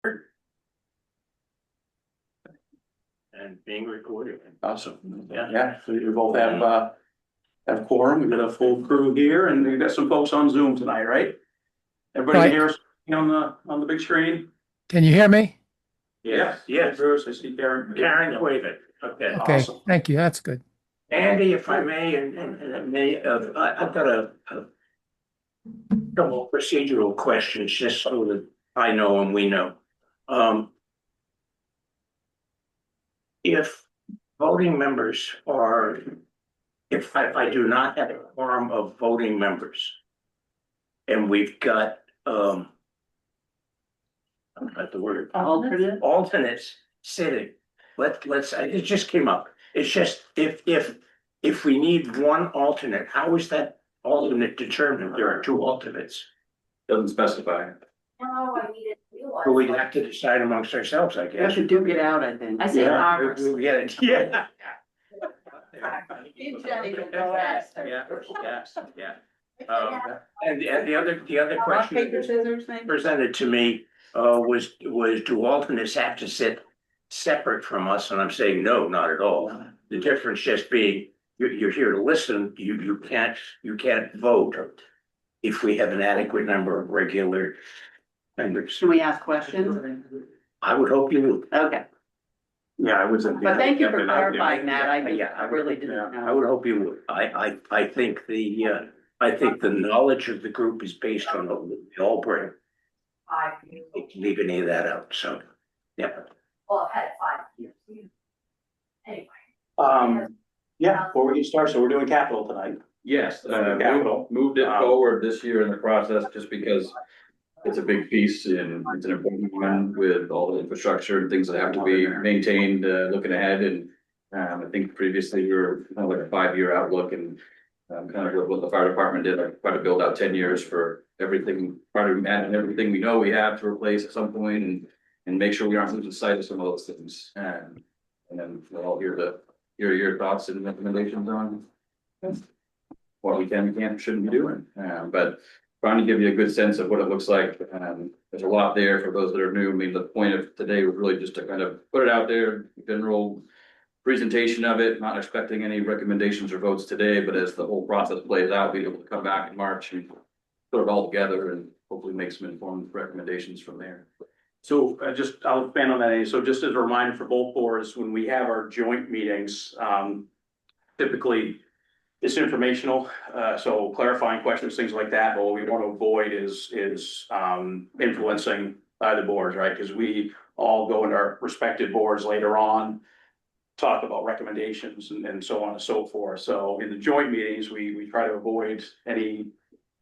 And being recorded. Awesome. Yeah. Yeah, so we both have quorum. We've got a full crew here and we've got some folks on Zoom tonight, right? Everybody can Right. hear us on the big screen? Can you hear me? Yes, yes. Bruce, I see Karen. Karen, wave it. Okay. Okay, Awesome. thank you. That's good. Andy, if I may, I've got a couple of procedural questions, just so that I know and we know. If voting members are, if I do not have a quorum of voting members, and we've got, I don't know the word. Alternates sitting. It just came up. It's just, if we need one alternate, how is that alternate determined? There are two alternates. Doesn't specify. No, I needed to do one. But we'd have to decide amongst ourselves, I You guess. have to duke it out, I think. I say farmers. Yeah, yeah. You Jenny can go last. Yeah. And the other Rock, question paper, scissors, maybe? presented to me, was do alternates have to sit separate from us? And I'm saying, no, not at all. The difference just being, you're here to listen, you can't vote if we have an adequate number of regular members. Can we ask questions? I would hope you would. Okay, Yeah, I was. but thank you for clarifying that. I really didn't I know. would hope you would. I think the knowledge of the group is based on what we all bring. Leave any of that out, so, yeah. Well, I've had it 5 years. Anyway. Yeah, before we get started, so we're doing capital tonight. Yes, Capital. moved it forward this year in the process just because it's a big piece and it's an important one with all the infrastructure and things that have to be maintained, looking ahead. And I think previously we were kind of like a 5-year outlook and kind of what the fire department did, like try to build out 10 years for everything, part of and everything we know we have to replace at some point and make sure we aren't losing sight of some of those things. And then we'll all hear your thoughts and recommendations on what we can, can't, shouldn't be doing. But trying to give you a good sense of what it looks like. There's a lot there for those that are new. I mean, the point of today was really just to kind of put it out there, general presentation of it, not expecting any recommendations or votes today, but as the whole process plays out, be able to come back in March and put it all together and hopefully make some informed recommendations from there. So I'll expand on that. Andy. So just as a reminder for both boards, when we have our joint meetings, typically it's informational, so clarifying questions, things like that. But what we want to avoid is influencing either boards, right? Because we all go into our respective boards later on, talk about recommendations and so on and so forth. So in the joint meetings, we try to avoid any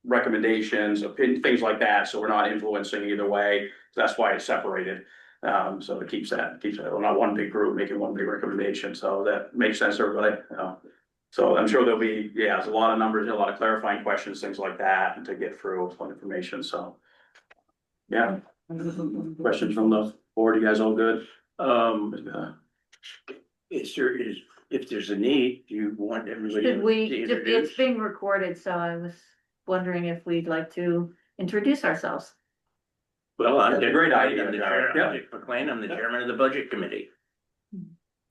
recommendations, things like that. So we're not influencing either way. So that's why it's separated. So it keeps that, we're not one big group making one big recommendation. So that makes sense to everybody. So I'm sure there'll be, there's a lot of numbers, a lot of clarifying questions, things like that, and to get through some information. So, yeah. Questions from the board? You guys all good? If there's a need, do you want everybody Should we, to introduce? it's being recorded, so I was wondering if we'd like to introduce ourselves. Well, I'm That's a the great great idea. I'm the chairman, McLean, I'm the chairman of the budget committee.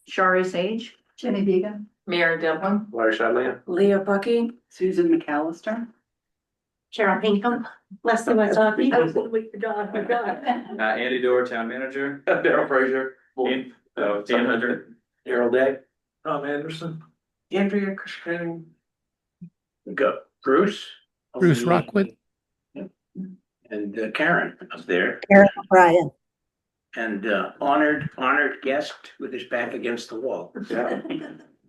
Shari Sage. Jenny Deegan. Mary Devlin. Larry Shadley? Leah Bucky. Susan McAllister. Cheryl Pinkham. Leslie Wazaki. I was gonna wait for Don. Andy Dorr, town manager. Daryl Frazier. Dan Hunter. Daryl Day. Tom Anderson. Andrea Kushkin. Go, Bruce. Rockwood. And Karen up there. Karen O'Brien. And honored guest with his back against the wall. Yeah.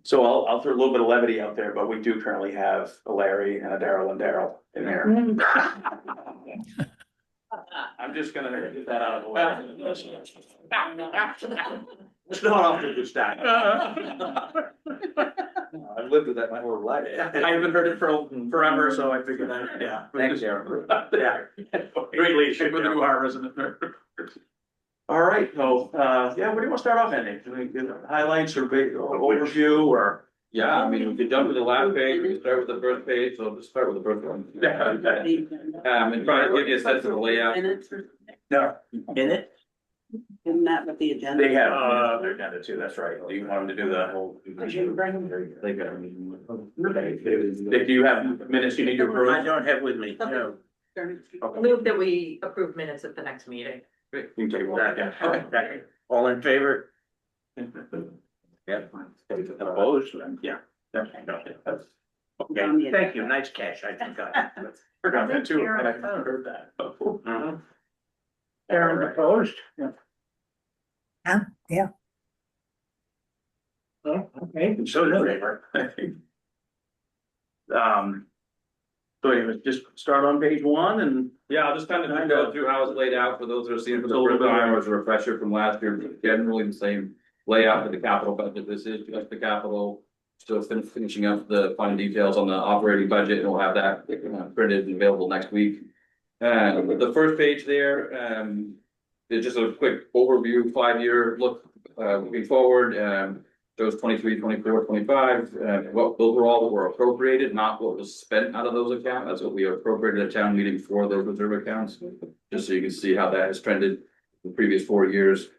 So I'll throw a little bit of levity out there, but we do currently have a Larry and a Daryl in there. I'm just gonna get that out of the way. It's not off to the stack. I've lived with that my whole life. I haven't heard it for forever, so I figured that, yeah. Thanks, Aaron. Yeah. Great leadership with a new heart, isn't it? All right, so, what do you want to start off, Andy? Do we get highlights or big overview or? Yeah, I mean, we've done with the last page, we can start with the first page, so let's start with the first one. Yeah. And try to give you a sense of the layout. Minutes or- No. In it? Isn't that what the agenda? They have, they're down to two, that's right. Do you want them to do the whole? They got a meeting. If you have minutes you need to I approve. don't have with me, no. Move that we approve minutes at the next meeting. You can take that, yeah. Okay. Okay. All in favor? Yep. Opposed? Yeah. Okay, thank you, nice catch, I forgot. Forgot that too, and I heard that. Mhm. Aaron opposed? Yeah. Oh, okay, so noted. So anyways, just start on page one and. Yeah, I'll just kind of go through how it's laid out for those that are seeing it for the first time, or as a refresher from last year, generally the same layout for the capital budget. This is just the capital. Still finishing up the final details on the operating budget, and we'll have that printed and available next week. The first page there, is just a quick overview, 5-year look, moving forward, shows 23, 24, 25, what those were all that were appropriated, not what was spent out of those accounts. That's what we appropriated at town meeting for those reserve accounts, just so you can see how that has trended the previous 4 years.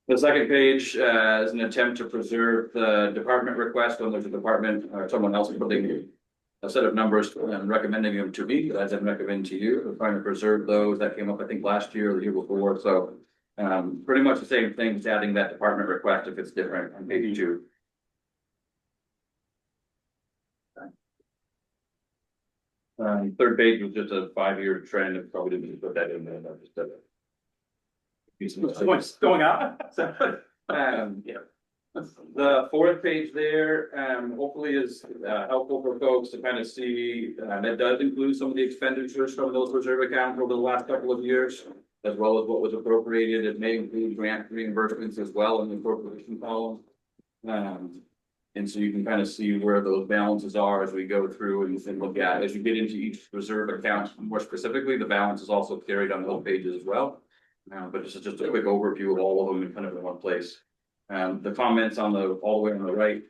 The second page is an attempt to preserve the department request when there's a department or someone else putting a set of numbers and recommending them to me, that I then recommend to you. We're trying to preserve those. That came up, I think, last year or the year before. So pretty much the same thing, just adding that department request if it's different on page 2. Third page was just a 5-year trend. And probably didn't put that in there. I just did it. What's going on? Yeah. The fourth page there, hopefully is helpful for folks to kind of see, that does include some of the expenditures from those reserve accounts over the last couple of years, as well as what was appropriated. It may include grant reimbursements as well in the appropriation column. And so you can kind of see where those balances are as we go through and look at, as you get into each reserve account more specifically, the balance is also carried on those pages as well. But this is just a quick overview of all of them in kind of in one place. The comments on all the way on the right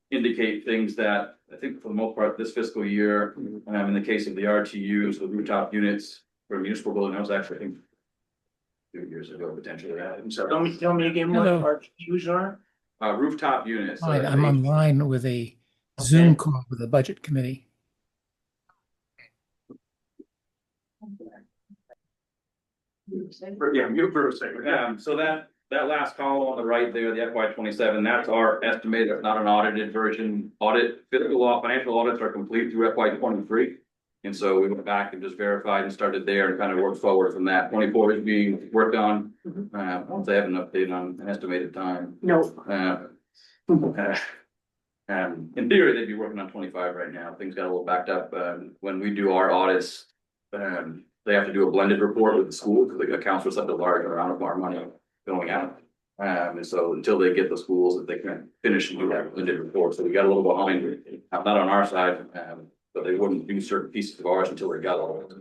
indicate things that I think for the most part this fiscal year, in the case of the RTUs, the rooftop units for municipal building, that was actually, I think, 2 years ago potentially. So tell me again what Hello. our views are? Rooftop units. Fine, I'm online with a Zoom call with the budget committee. Yeah, mute for a second. So that last column on the right there, the FY27, that's our estimated, it's not an audited version. Financial audits are complete through FY23. And so we went back and just verified and started there and kind of worked forward from that. 24 is being worked on. Once they have an update on an estimated time. No, In theory, they'd be working on 25 right now. Things got a little backed up. When we do our audits, they have to do a blended report with the school because the accounts for such a large amount of our money going out. And so until they get the schools, they can finish and do that blended report. So we got a little behind, not on our side, but they wouldn't do certain pieces of ours until they got all of it.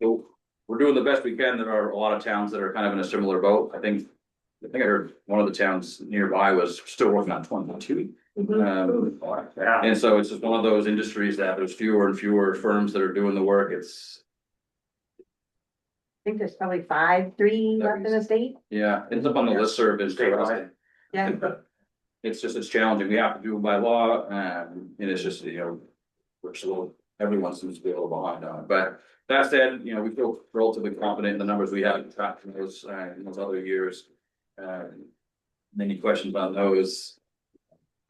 So we're doing the best we can. There are a lot of towns that are kind of in a similar boat. I think I heard one of the towns nearby was still working on 22. And so it's just one of those industries that there's fewer and fewer firms that are doing the work. I think there's probably 3 left in the state. Yeah, it's up on the listserv. Yeah. It's challenging. We have to do it by law, and it's just, everyone seems to be a little behind on it. But that said, we feel relatively confident in the numbers we have tracked in those other years. Any questions on those?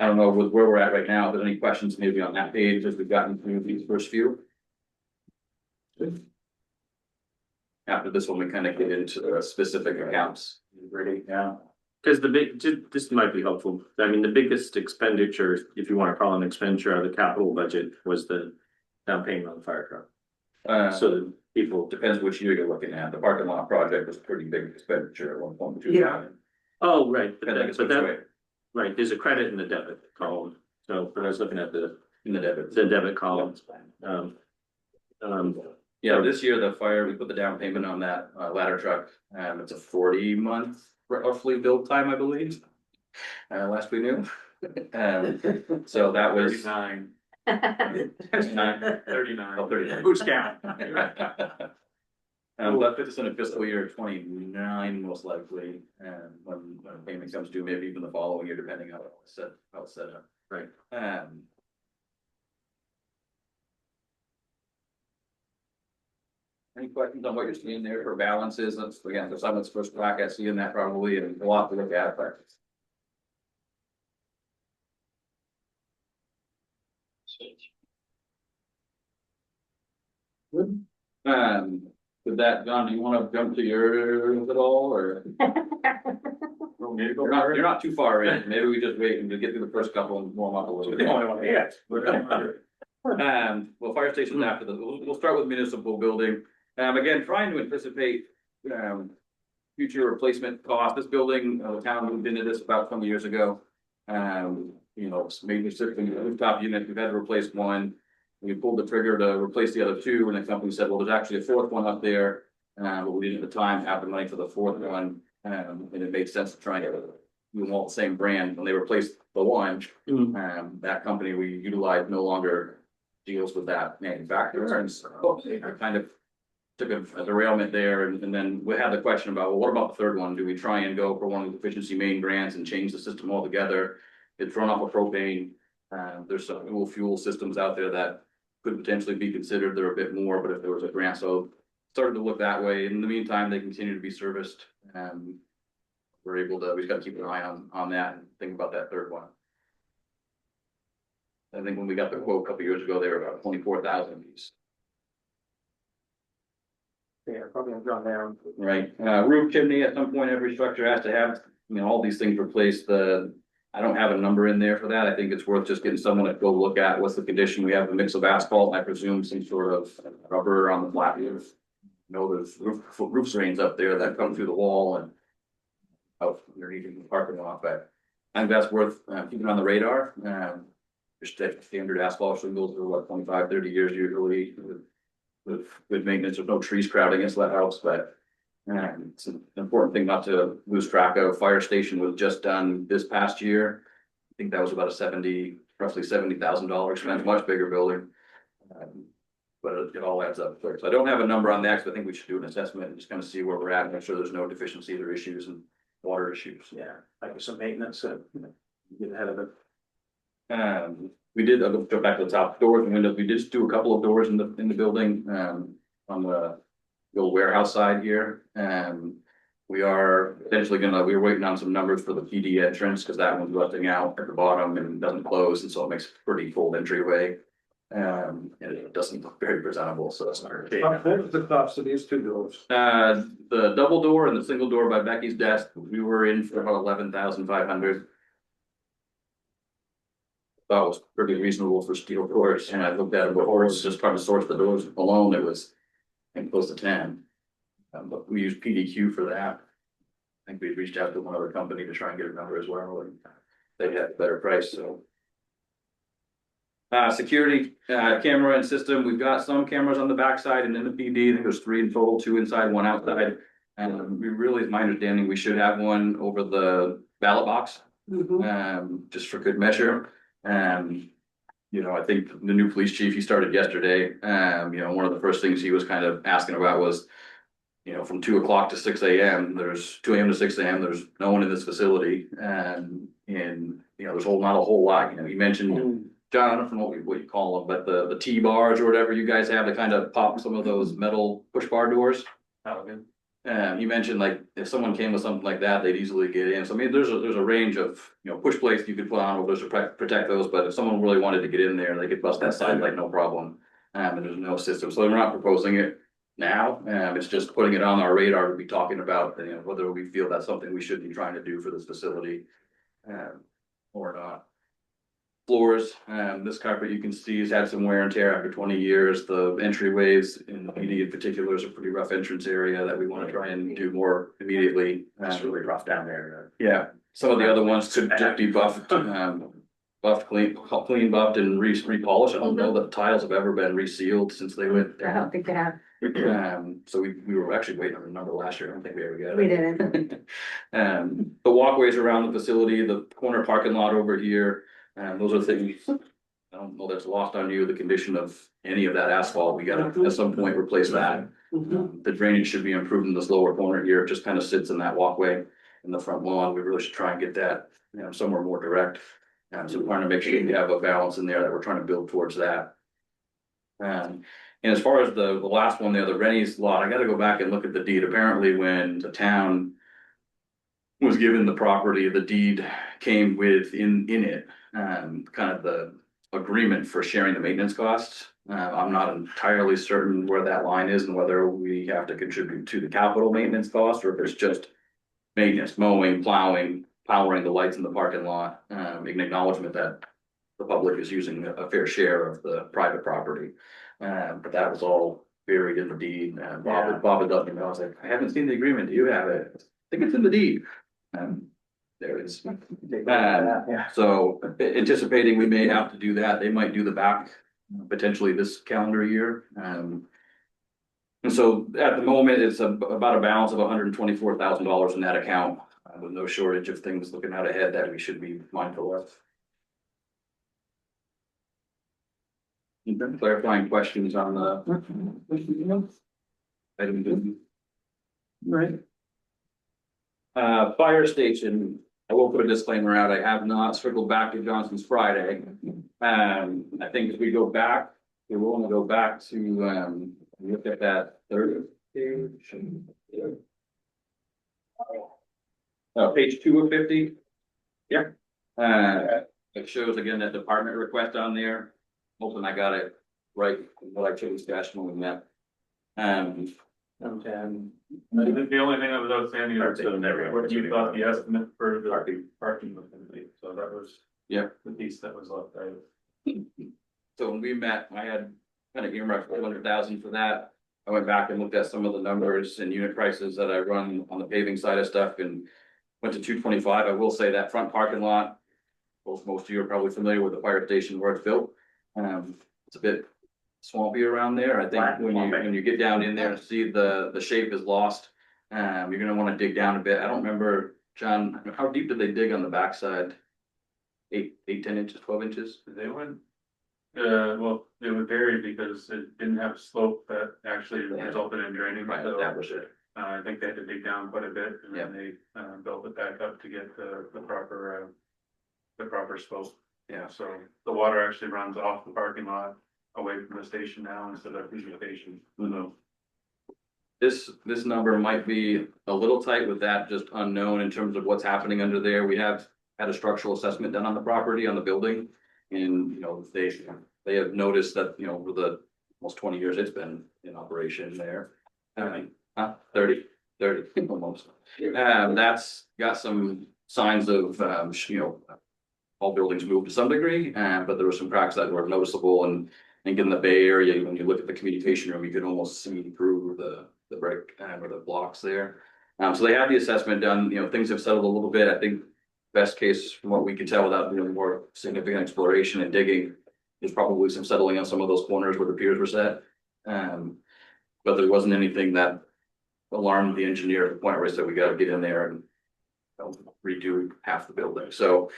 I don't know with where we're at right now, but any questions maybe on that page as we've gotten through these first few? After this one, we kind of get into specific accounts. Ready now? Because this might be helpful. I mean, the biggest expenditure, if you want to call it an expenditure out of the capital budget, was the down payment on the fire truck. So the people. Depends which year you're looking at. The parking lot project was a pretty big expenditure at 1.2. Yeah. Oh, right, but Depends that, which way. right, there's a credit in the debit column. So when I was looking at In the debit. the debit column. Yeah, this year the fire, we put the down payment on that ladder truck. It's a 40-month roughly build time, I believe. Last we knew. So that was 39. 39. Oh, 39. Who's counting? That puts us in a fiscal year 29 most likely, and when payment comes due, maybe even the following year, depending on how it's set up. Right. Any questions on what you're seeing there for balances? That's again, for someone's first crack at seeing that probably, and a lot to look at, but. Good. With that, John, do you want to jump to yours at all, or? You're not too far in, maybe we just wait and get through the first couple and warm up a little bit. The only one, yes. Well, fire stations after the, we'll start with municipal building. Again, trying to anticipate, future replacement cost. This building, the town moved into this about 20 years ago. Major certain rooftop unit, we've had to replace one. We pulled the trigger to replace the other two, and the company said, well, there's actually a fourth one up there. But we didn't at the time have the money for the fourth one. And it made sense to try and do them all the same brand. When they replaced the one, that company we utilized no longer deals with that manufacturer, and so I kind of took a derailment there, and then we had the question about, well, what about the third one? Do we try and go for one of the efficiency main grants and change the system altogether? It's run off of propane. There's some dual fuel systems out there that could potentially be considered. They're a bit more, but if there was a grant, so started to look that way. In the meantime, they continue to be serviced. We're able to, we just got to keep an eye on that and think about that third one. I think when we got the quote a couple years ago, they were about 24,000 a piece. Yeah, probably have gone down. Right, roof chimney, at some point, every structure has to have, all these things replaced. I don't have a number in there for that. I think it's worth just getting someone to go look at what's the condition. We have a mix of asphalt, I presume some sort of rubber on the flat roof. There's roof drains up there that come through the wall and out underneath the parking lot, but I think that's worth keeping on the radar. Just standard asphalt shingles are what, 25, 30 years usually with good maintenance. There's no trees crowding into that house, but it's an important thing not to lose track of. Fire station was just done this past year. I think that was about roughly $70,000 expense, much bigger building. But it all adds up. So I don't have a number on that, but I think we should do an assessment and just kind of see where we're at, make sure there's no deficiencies or issues and water issues. Yeah, like some maintenance, get ahead of it. We did, I'll go back to the top, doors and windows. We did just do a couple of doors in the building, on the old warehouse side here. We are potentially we're waiting on some numbers for the PD entrance, because that one's rusting out at the bottom and doesn't close, and so it makes a pretty full entryway. And it doesn't look very presentable, so that's not. What was the cost of these two doors? The double door and the single door by Becky's desk, we were in for about 11,500. That was pretty reasonable for steel doors, and I looked at it before, it's just trying to source the doors alone, it was, I think, close to 10. But we used PDQ for that. I think we reached out to one other company to try and get a number as well, and they had a better price, so. Security, camera and system, we've got some cameras on the backside and in the PD. I think there's 3 in total, 2 inside, 1 outside. And we really, is my understanding, we should have one over the ballot box, just for good measure. I think the new police chief, he started yesterday. One of the first things he was kind of asking about was, from 2 o'clock to 6 a.m., there's 2 a.m. to 6 a.m., there's no one in this facility. And there's not a whole lot, he mentioned, John, I don't know what you call them, but the T-bars or whatever you guys have to kind of pop some of those metal push bar doors. You mentioned, like, if someone came with something like that, they'd easily get in. So I mean, there's a range of, push plates you could put on over those to protect those, but if someone really wanted to get in there, they could bust that side like no problem. And there's no system, so we're not proposing it now. It's just putting it on our radar to be talking about, whether we feel that's something we should be trying to do for this facility, or not. Floors, this carpet you can see has had some wear and tear after 20 years. The entryways in the PD in particular is a pretty rough entrance area that we want to try and do more immediately. It's really rough down there. Yeah, some of the other ones could just be buffed, clean, buffed and repolished. I don't know that the tiles have ever been resealed since they went. I don't think they have. So we were actually waiting on a number last year. I don't think we ever got it. We didn't. The walkways around the facility, the corner parking lot over here. Those are things, don't know that's lost on you, the condition of any of that asphalt. We gotta at some point replace that. The drainage should be improved in this lower corner here. It just kind of sits in that walkway in the front lawn. We really should try and get that, somewhere more direct. So we're trying to make sure we have a balance in there that we're trying to build towards that. And as far as the last one there, the Rennie's lot, I gotta go back and look at the deed. Apparently, when the town was given the property, the deed came with in it, kind of the agreement for sharing the maintenance costs. I'm not entirely certain where that line is and whether we have to contribute to the capital maintenance cost or if it's just maintenance, mowing, plowing, powering the lights in the parking lot, an acknowledgement that the public is using a fair share of the private property. But that was all buried in the deed. Bob had let me know. I was like, I haven't seen the agreement. Do you have it? I think it's in the deed. There it is. So anticipating we may have to do that. They might do the back potentially this calendar year. And so at the moment, it's about a balance of $124,000 in that account, with no shortage of things looking out ahead that we should be mindful of. Clarifying questions on the item. Right. Fire station, I will put a disclaimer out. I have not circled back to Johnson's Friday. I think if we go back, we will only go back to look at that third page. Page 2 of 50. Yeah. It shows again that department request on there. Hoping I got it right, what I chose dash when we met. And I think the only thing that was outstanding was what you thought the estimate for the parking was gonna be, so that was. Yeah. The piece that was left out. So when we met, I had kind of earmarked 400,000 for that. I went back and looked at some of the numbers and unit prices that I run on the paving side of stuff and went to 225. I will say that front parking lot, most of you are probably familiar with the fire station where it's built. It's a bit swampy around there. I think when you get down in there and see the shape is lost, you're gonna want to dig down a bit. I don't remember, John, how deep did they dig on the backside? 8, 10 inches, 12 inches? They went, well, it would vary because it didn't have a slope that actually resulted in draining. Right, So, that was it. I think they had to dig down quite a bit and then they built it back up to get the proper slope. Yeah. So the water actually runs off the parking lot away from the station now instead of the station. So This number might be a little tight with that just unknown in terms of what's happening under there. We have had a structural assessment done on the property, on the building. And, they have noticed that, over the almost 20 years it's been in operation there. 30 almost. That's got some signs of, all buildings moved to some degree, but there were some cracks that were noticeable. And I think in the Bay Area, when you look at the communication room, you could almost see through the brick or the blocks there. So they had the assessment done. Things have settled a little bit. I think best case from what we can tell without doing more significant exploration and digging is probably some settling on some of those corners where the piers were set. But there wasn't anything that alarmed the engineer at the point where he said we got to get in there and redo half the building. So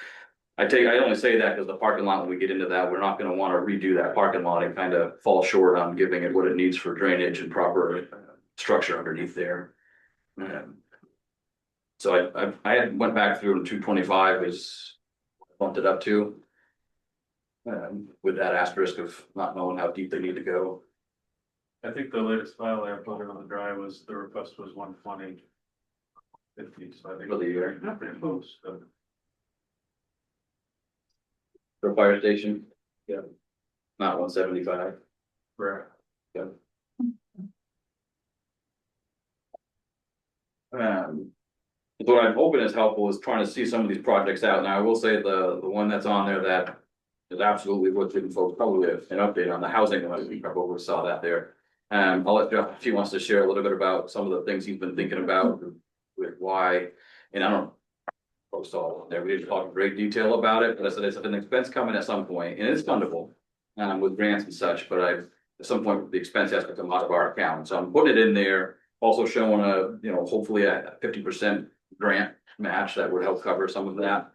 I only say that because the parking lot, when we get into that, we're not going to want to redo that parking lot and kind of fall short on giving it what it needs for drainage and proper structure underneath there. So I had went back through and 225 is bumped it up to, with that asterisk of not knowing how deep they need to go. I think the latest file I uploaded on the drive was the request was 120. 50, so I think For the year. not pretty close. So. For fire station? Yeah. Not 175. Right. Yeah. What I'm hoping is helpful is trying to see some of these projects out. Now, I will say the one that's on there that is absolutely what's giving folks probably an update on the housing one. We probably saw that there. I'll let Jeff, if he wants to share a little bit about some of the things he's been thinking about with why, and I don't post all there. We didn't talk in great detail about it, but I said it's an expense coming at some point, and it's fundable with grants and such. But at some point the expense has to come out of our account, so I'm putting it in there. Also showing hopefully a 50% grant match that would help cover some of that.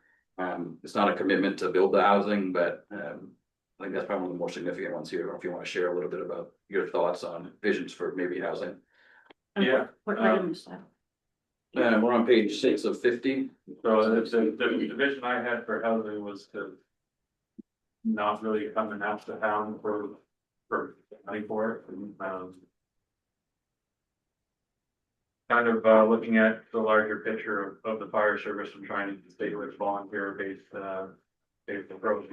It's not a commitment to build the housing, but I think that's probably one of the more significant ones here. I don't know if you want to share a little bit about your thoughts on visions for maybe housing. Yeah, What items? We're on page 6 of 50. so the vision I had for housing was to not really come and ask the town for money for it, and, kind of, looking at the larger picture of the fire service and trying to stay with volunteer-based approach.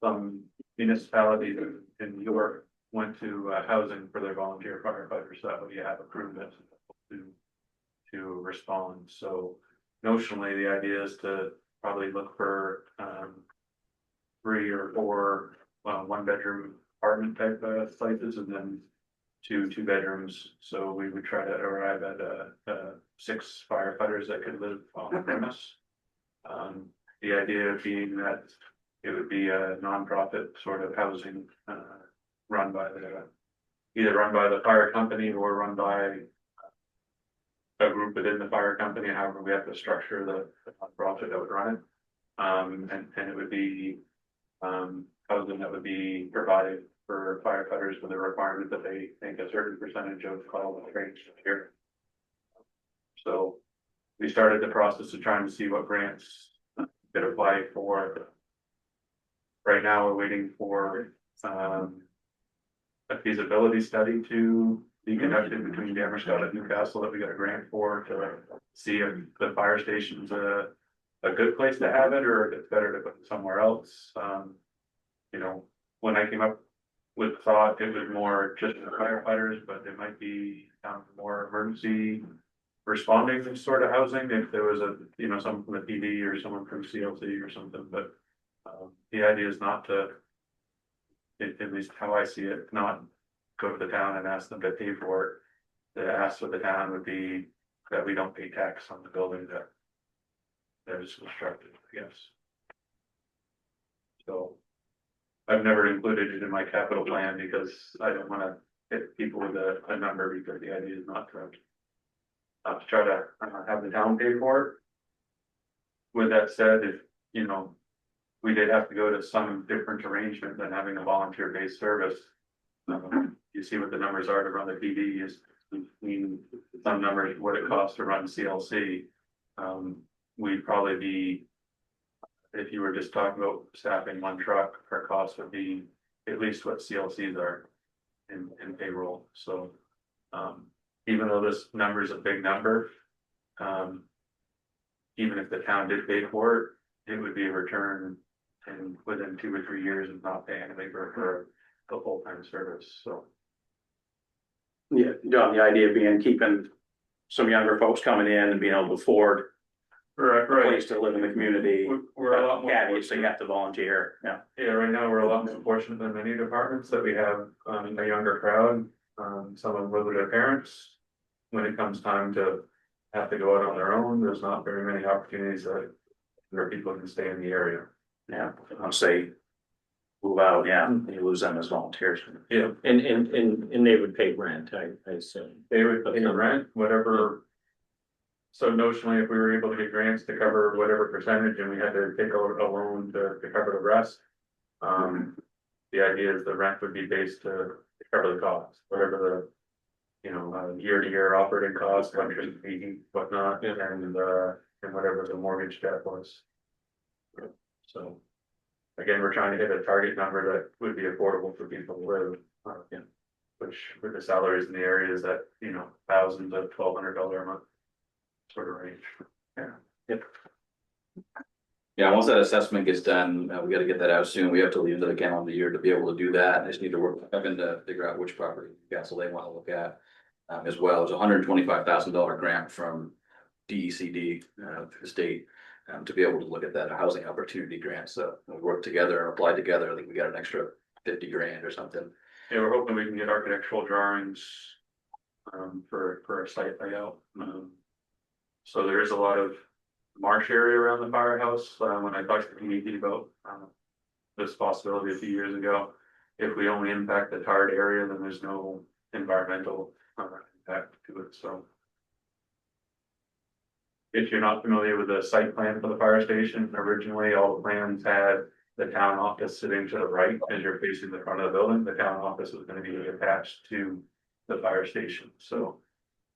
Some municipalities in New York went to housing for their volunteer firefighters, so that way you have a crew that's to respond. So notionally, the idea is to probably look for 3 or 4 one-bedroom apartment type places, and then 2 2-bedrooms. So we would try to arrive at 6 firefighters that could live on the premise. The idea being that it would be a nonprofit sort of housing run by either run by the fire company or run by a group within the fire company, however we have to structure the nonprofit that would run it. And it would be housing that would be provided for firefighters with a requirement that they think a certain percentage of call range here. So we started the process of trying to see what grants could apply for. Right now, we're waiting for a feasibility study to be conducted between Damariscotta and Newcastle that we got a grant for, to see if the fire station's a good place to have it, or if it's better to put it somewhere else. You know, when I came up with the thought, it was more just for firefighters, but it might be more emergency responding sort of housing if there was someone from the PD or someone from CLC or something. But the idea is not to, at least how I see it, not go to the town and ask them to pay for it. The ask of the town would be that we don't pay tax on the building that is constructed, I guess. So I've never included it in my capital plan because I don't want to hit people with a number, because the idea is not to try to have the town pay for it. With that said, if we did have to go to some different arrangement than having a volunteer-based service. You see what the numbers are to run the PD is between some numbers, what it costs to run CLC. We'd probably be, if you were just talking about staffing one truck, our cost would be at least what CLCs are in payroll. So even though this number is a big number, even if the town did pay for it, it would be a return and within 2 or 3 years of not paying anything for the full-time service. So Yeah, John, the idea being keeping some younger folks coming in and being able to afford a place to live in the community. we're a lot more Caveat, so you have to volunteer. Yeah. Yeah, right now we're a lot more fortunate than many departments that we have a younger crowd. Some of them live with their parents. When it comes time to have to go out on their own, there's not very many opportunities where people can stay in the area. Yeah, once they move out, yeah, you lose them as volunteers. Yeah, And they would pay rent, I assume. they would pay rent, whatever. So notionally, if we were able to get grants to cover whatever percentage and we had to take a loan to cover the rest. The idea is the rent would be based to cover the cost, whatever the year-to-year operating costs, electricity, whatnot, and whatever the mortgage debt was. So again, we're trying to hit a target number that would be affordable for people to live, which with the salaries in the area is that, thousands of $1,200 a month sort of range. Yeah, once that assessment gets done, we gotta get that out soon. We have till the end of the calendar year to be able to do that. I just need to work with Evan to figure out which property council they wanna look at. As well, there's $125,000 grant from DECD through the state to be able to look at that housing opportunity grant. So we work together and apply together. I think we got an extra 50 grand or something. Yeah, we're hoping we can get architectural drawings for a site layout. So there is a lot of marsh area around the firehouse. When I talked to the community about this possibility a few years ago, if we only impact the tarred area, then there's no environmental impact to it. So if you're not familiar with the site plan for the fire station, originally all the plans had the town office sitting to the right as you're facing the front of the building, the town office is gonna be attached to the fire station, so.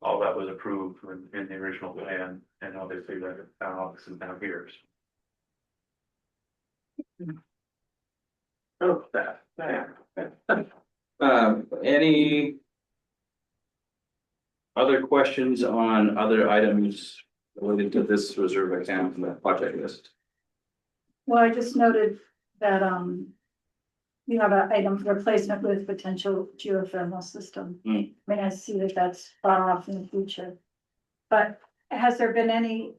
All that was approved in the original plan, and obviously the town office is now here. Oh, that, any other questions on other items related to this reserve account and the project list? Well, I just noted that, you have an item for replacement with potential geothermal system. Hmm. I mean, I see that that's far off in the future. But has there been any,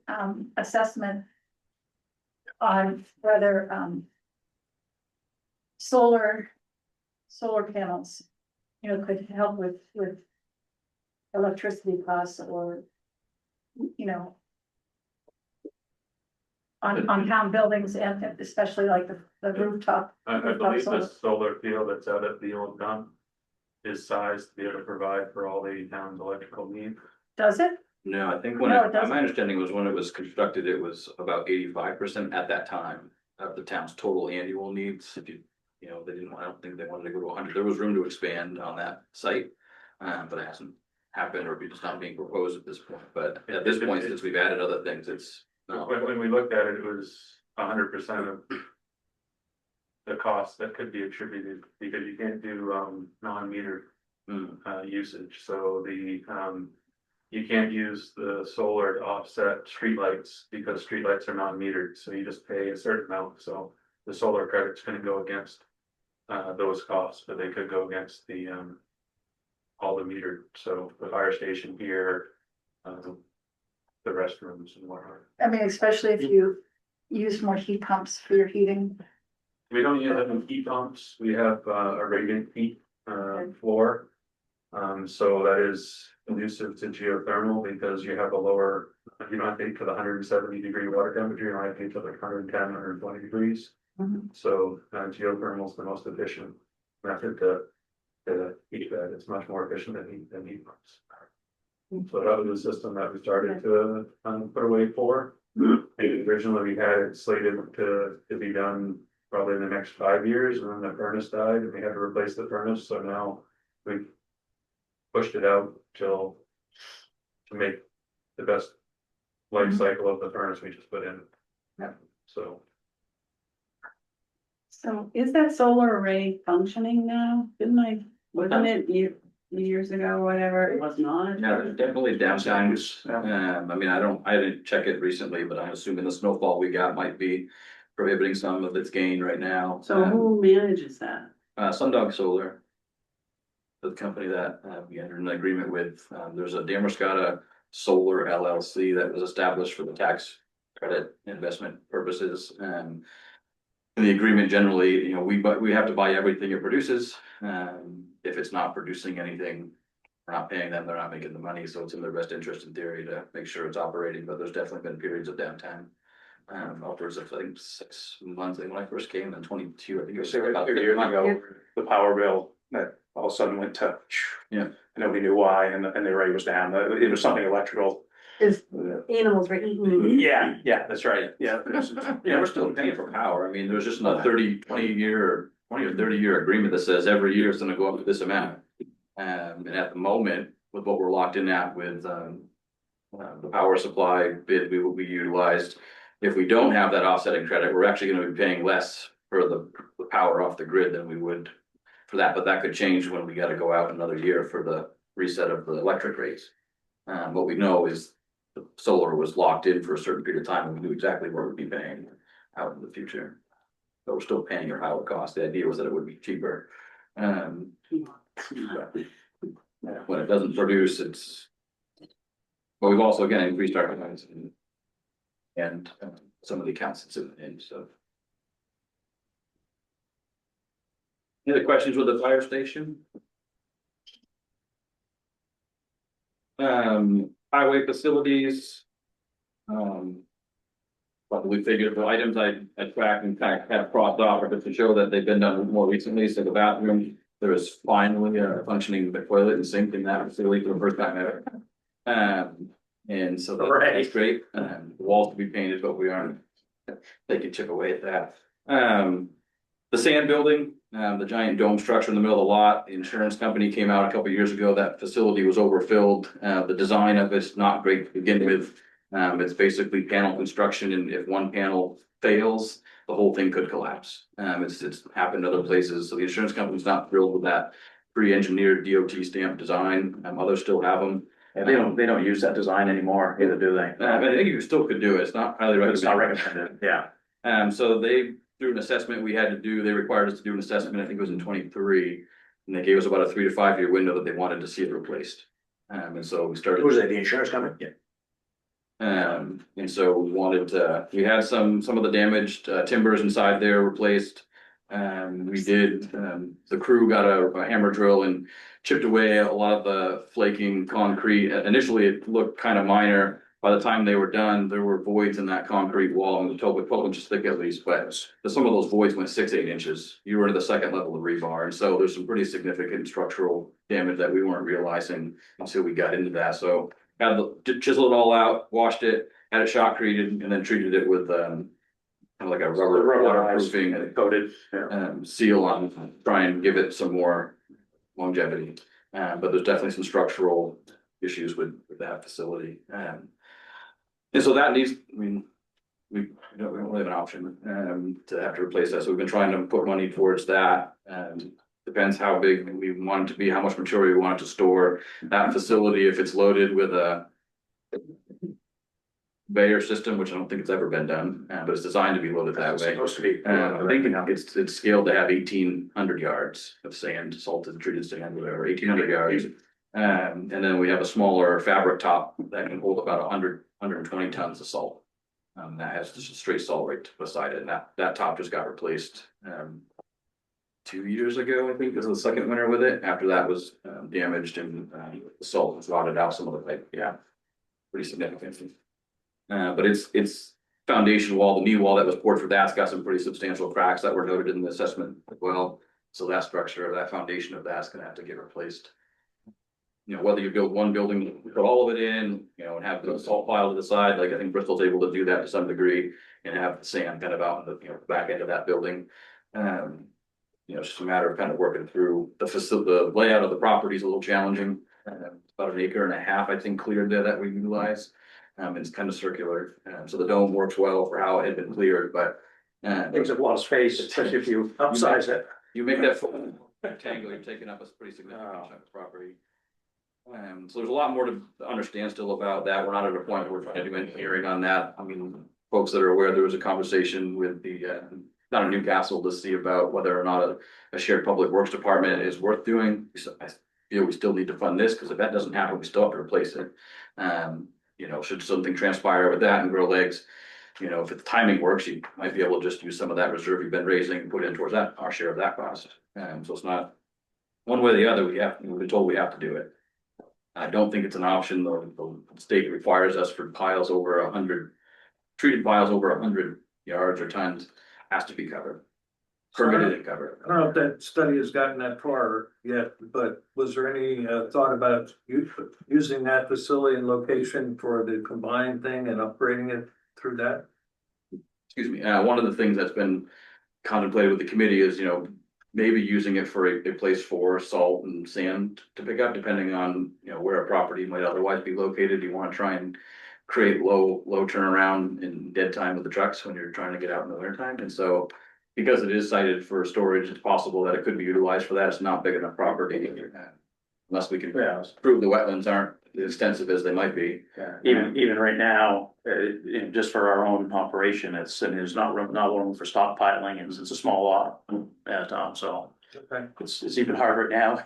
assessment on whether, solar panels, you know, could help with electricity costs or, you know, on town buildings and especially like the rooftop. I rooftop believe solar. the solar field that's out at the old dump is sized to be able to provide for all the town's electrical needs. Does it? No, I think when, No, it doesn't. my understanding was when it was constructed, it was about 85% at that time of the town's total annual needs. If you know, I don't think they wanted to go to 100. There was room to expand on that site. But it hasn't happened or it's not being proposed at this point. But at this point, since we've added other things, it's. When we looked at it, it was 100% of the cost that could be attributed, because you can't do non-metered usage, so you can't use the solar to offset streetlights because streetlights are non-metered, so you just pay a certain amount, so the solar credit's gonna go against those costs, but they could go against the all the metered, so the fire station here, the restrooms and whatnot. I mean, especially if you use more heat pumps for your heating. We don't use any heat pumps, we have a radiant heat floor. So that is conducive to geothermal because you have a lower, you don't have to heat to the 170-degree water temperature, you don't have to heat to like 110, 120 degrees. Mhm. So geothermal is the most efficient method to heat that, it's much more efficient than heat pumps. So that was the system that we started to put away for. And originally we had it slated to be done probably in the next 5 years, and then the furnace died and we had to replace the furnace, so now we've pushed it out to make the best life cycle of the furnace we just put in. Yep. So. So is that solar array functioning now? Wasn't it years ago or whatever, it was not? Yeah, there's definitely downtimes. I mean, I didn't check it recently, but I'm assuming the snowfall we got might be prohibiting some of its gain right now. So who manages that? Sundog Solar. The company that we entered an agreement with, there's a Damariscotta Solar LLC that was established for the tax credit investment purposes. The agreement generally, you know, we have to buy everything it produces. If it's not producing anything, we're not paying them, they're not making the money, so it's in their best interest in theory to make sure it's operating, but there's definitely been periods of downtime. Upwards of, I think, 6 months, when I first came in 22, I think it was about 2 years ago, the power bill that all of a sudden went to. Yeah. And nobody knew why, and the rate was down, it was something electrical. Is animals were eating. Yeah, that's right, yeah. Yeah, we're still paying for power. I mean, there's just a 20 or 30 year agreement that says every year it's gonna go up to this amount. And at the moment, with what we're locked in at with the power supply bid we will be utilized. If we don't have that offsetting credit, we're actually gonna be paying less for the power off the grid than we would for that, but that could change when we gotta go out another year for the reset of the electric rates. What we know is the solar was locked in for a certain period of time and we knew exactly what we'd be paying out in the future. But we're still paying your power cost. The idea was that it would be cheaper. When it doesn't produce, it's. But we've also again increased our clients and some of the accounts it's in, so. Any other questions with the fire station? Highway facilities. But we figured the items I tracked in fact have crossed off, but to show that they've been done more recently, so the bathroom, there is finally a functioning toilet and sink in that facility for the first time ever. And so that's great, the walls to be painted, but we aren't, they could chip away at that. The sand building, the giant dome structure in the middle of the lot, the insurance company came out a couple of years ago, that facility was overfilled. The design of it's not great to begin with. It's basically panel construction, and if one panel fails, the whole thing could collapse. It's happened other places, so the insurance company's not thrilled with that pre-engineered DOT stamp design. Others still have them. Yeah, they don't use that design anymore, either, do they? I think you still could do it. It's not highly It's not recommended. recommended, yeah. So they, through an assessment we had to do, they required us to do an assessment, I think it was in 23. And they gave us about a 3 to 5 year window that they wanted to see it replaced. And so we started. Who's that, the insurance company? Yeah. And so we wanted to, we had some of the damaged timbers inside there replaced. We did, the crew got a hammer drill and chipped away a lot of the flaking concrete. Initially, it looked kind of minor. By the time they were done, there were voids in that concrete wall, and the 12 inches thick at least, but some of those voids went 6-8 inches. You were into the second level of rebar, and so there's some pretty significant structural damage that we weren't realizing until we got into that. So had to chisel it all out, washed it, had it shotcreted, and then treated it with kind of like a rubber waterproofing Coated. seal on, try and give it some more longevity. But there's definitely some structural issues with that facility. And so that needs, I mean, we don't really have an option to have to replace that. So we've been trying to put money towards that. Depends how big we want it to be, how much material we want it to store. That facility, if it's loaded with a conveyor system, which I don't think it's ever been done, but it's designed to be loaded that It's way. supposed to be. I think it's scaled to have 1,800 yards of sand, salted, treated sand, whatever, 1,800 yards. And then we have a smaller fabric top that can hold about 120 tons of salt. That has just a straight salt right beside it, and that top just got replaced 2 years ago, I think, was the second winter with it. After that was damaged and the salt was rotted out some of the pipe. Yeah, pretty significant. But it's foundation wall, the knee wall that was poured for that's got some pretty substantial cracks that were noted in the assessment as well. So that structure of that foundation of that's gonna have to get replaced. You know, whether you build one building, put all of it in, you know, and have the salt pile to the side, like I think Bristol's able to do that to some degree. And have the sand kind of out in the, back end of that building. It's just a matter of kind of working through the layout of the property is a little challenging. About 1.5 acres, I think, cleared there that we utilize. It's kind of circular, so the dome works well for how it had been cleared, but. Takes up a lot of space, especially if you upsize it. You make that full rectangle, you're taking up a pretty significant chunk of property. So there's a lot more to understand still about that. We're not at a point where we're trying to do engineering on that. I mean, folks that are aware, there was a conversation with the, down in Newcastle to see about whether or not a shared public works department is worth doing. I feel we still need to fund this, because if that doesn't happen, we still have to replace it. Should something transpire with that and grow legs, if the timing works, you might be able to just use some of that reserve you've been raising and put in towards that, our share of that cost. So it's not one way or the other, we've been told we have to do it. I don't think it's an option, though. The state requires us for piles over 100, treated piles over 100 yards or tons has to be covered. Permitted and covered. I don't know if that study has gotten that far yet, but was there any thought about using that facility and location for the combined thing and upgrading it through that? Excuse me, one of the things that's been contemplated with the committee is, maybe using it for a place for salt and sand to pick up, depending on, where a property might otherwise be located. You want to try and create low turnaround and dead time with the trucks when you're trying to get out in the winter time. And so, because it is cited for storage, it's possible that it could be utilized for that. It's not big enough property, unless we can prove the wetlands aren't as extensive as they might be. Even right now, just for our own operation, there's not room for stockpiling, and it's a small lot. So it's even harder now.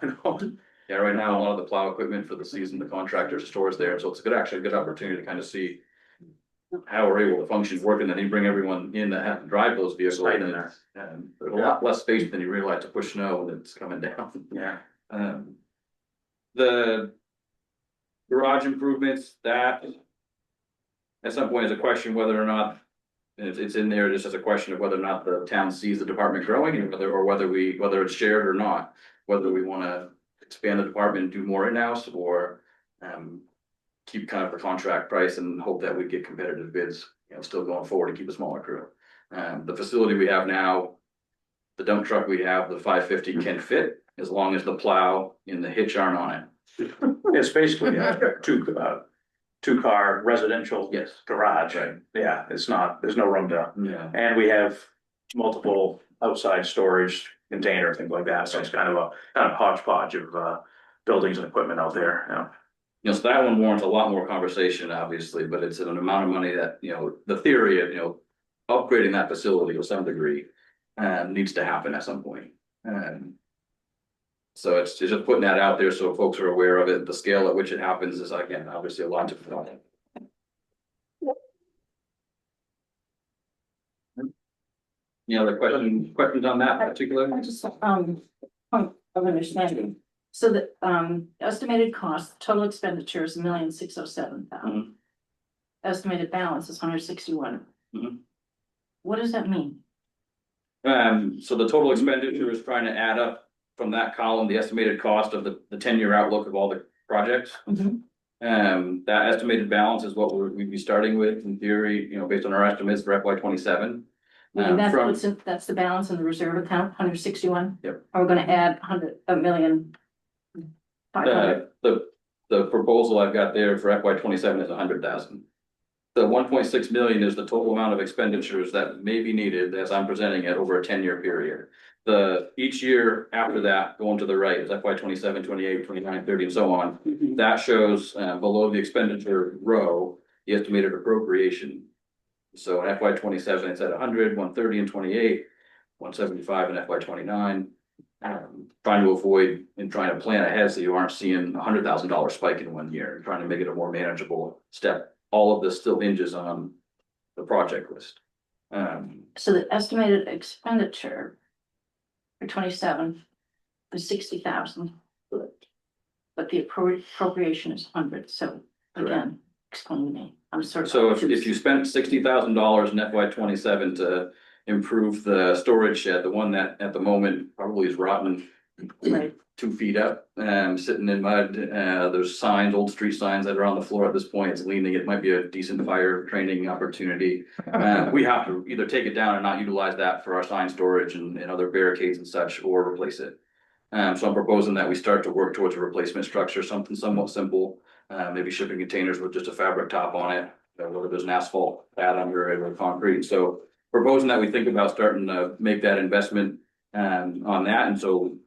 Yeah, right now, a lot of the plow equipment for the season, the contractor stores there, so it's actually a good opportunity to kind of see how we're able to function, work, and then you bring everyone in that have to drive those vehicles. Right in there. And there's a lot less space than you realize to push snow when it's coming down. Yeah. The garage improvements, that at some point is a question whether or not, and it's in there just as a question of whether or not the town sees the department growing, and whether it's shared or not, whether we want to expand the department and do more in-house, or keep kind of the contract price and hope that we get competitive bids, still going forward and keep a smaller crew. The facility we have now, the dump truck we have, the 550 can fit as long as the plow and the hitch aren't on it. It's basically a two car residential Yes. garage. Right. Yeah, it's not, there's no room to, Yeah. and we have multiple outside storage container, things like that, so it's kind of a hodgepodge of buildings and equipment out there, you know. You know, so that one warrants a lot more conversation, obviously, but it's an amount of money that, you know, the theory of, you know, upgrading that facility to some degree needs to happen at some point. So it's just putting that out there so folks are aware of it. The scale at which it happens is, again, obviously a lot to fill. Any other questions on that particular? I just, point of understanding. So the, estimated cost, total expenditure is $1,607,000. Estimated balance is $161. Mhm. What does that mean? So the total expenditure is trying to add up from that column, the estimated cost of the 10-year outlook of all the projects. That estimated balance is what we'd be starting with in theory, you know, based on our estimates for FY 27. And that's the balance in the reserve account, 161? Yep. Are we gonna add 1,500,000? The proposal I've got there for FY 27 is 100,000. The 1.6 million is the total amount of expenditures that may be needed as I'm presenting it over a 10-year period. Each year after that, going to the right, is FY 27, 28, 29, 30, and so on. That shows below the expenditure row, the estimated appropriation. So in FY 27, it's at 100, 130, and 28, 175 in FY 29. Trying to avoid and trying to plan ahead so you aren't seeing $100,000 spike in 1 year, trying to make it a more manageable step. All of this still hinges on the project list. So the estimated expenditure for 27 is 60,000. But the appropriation is 100, so again, explain to me, I'm sort of. So if you spent $60,000 in FY 27 to improve the storage shed, the one that at the moment probably is rotten, Right. 2 feet up, sitting in mud, there's signs, old street signs that are on the floor at this point, it's leaning, it might be a decent fire training opportunity. We have to either take it down and not utilize that for our sign storage and other barricades and such, or replace it. So I'm proposing that we start to work towards a replacement structure, something somewhat simple, maybe shipping containers with just a fabric top on it, whether there's an asphalt pad under it or concrete. So proposing that we think about starting to make that investment on that, and so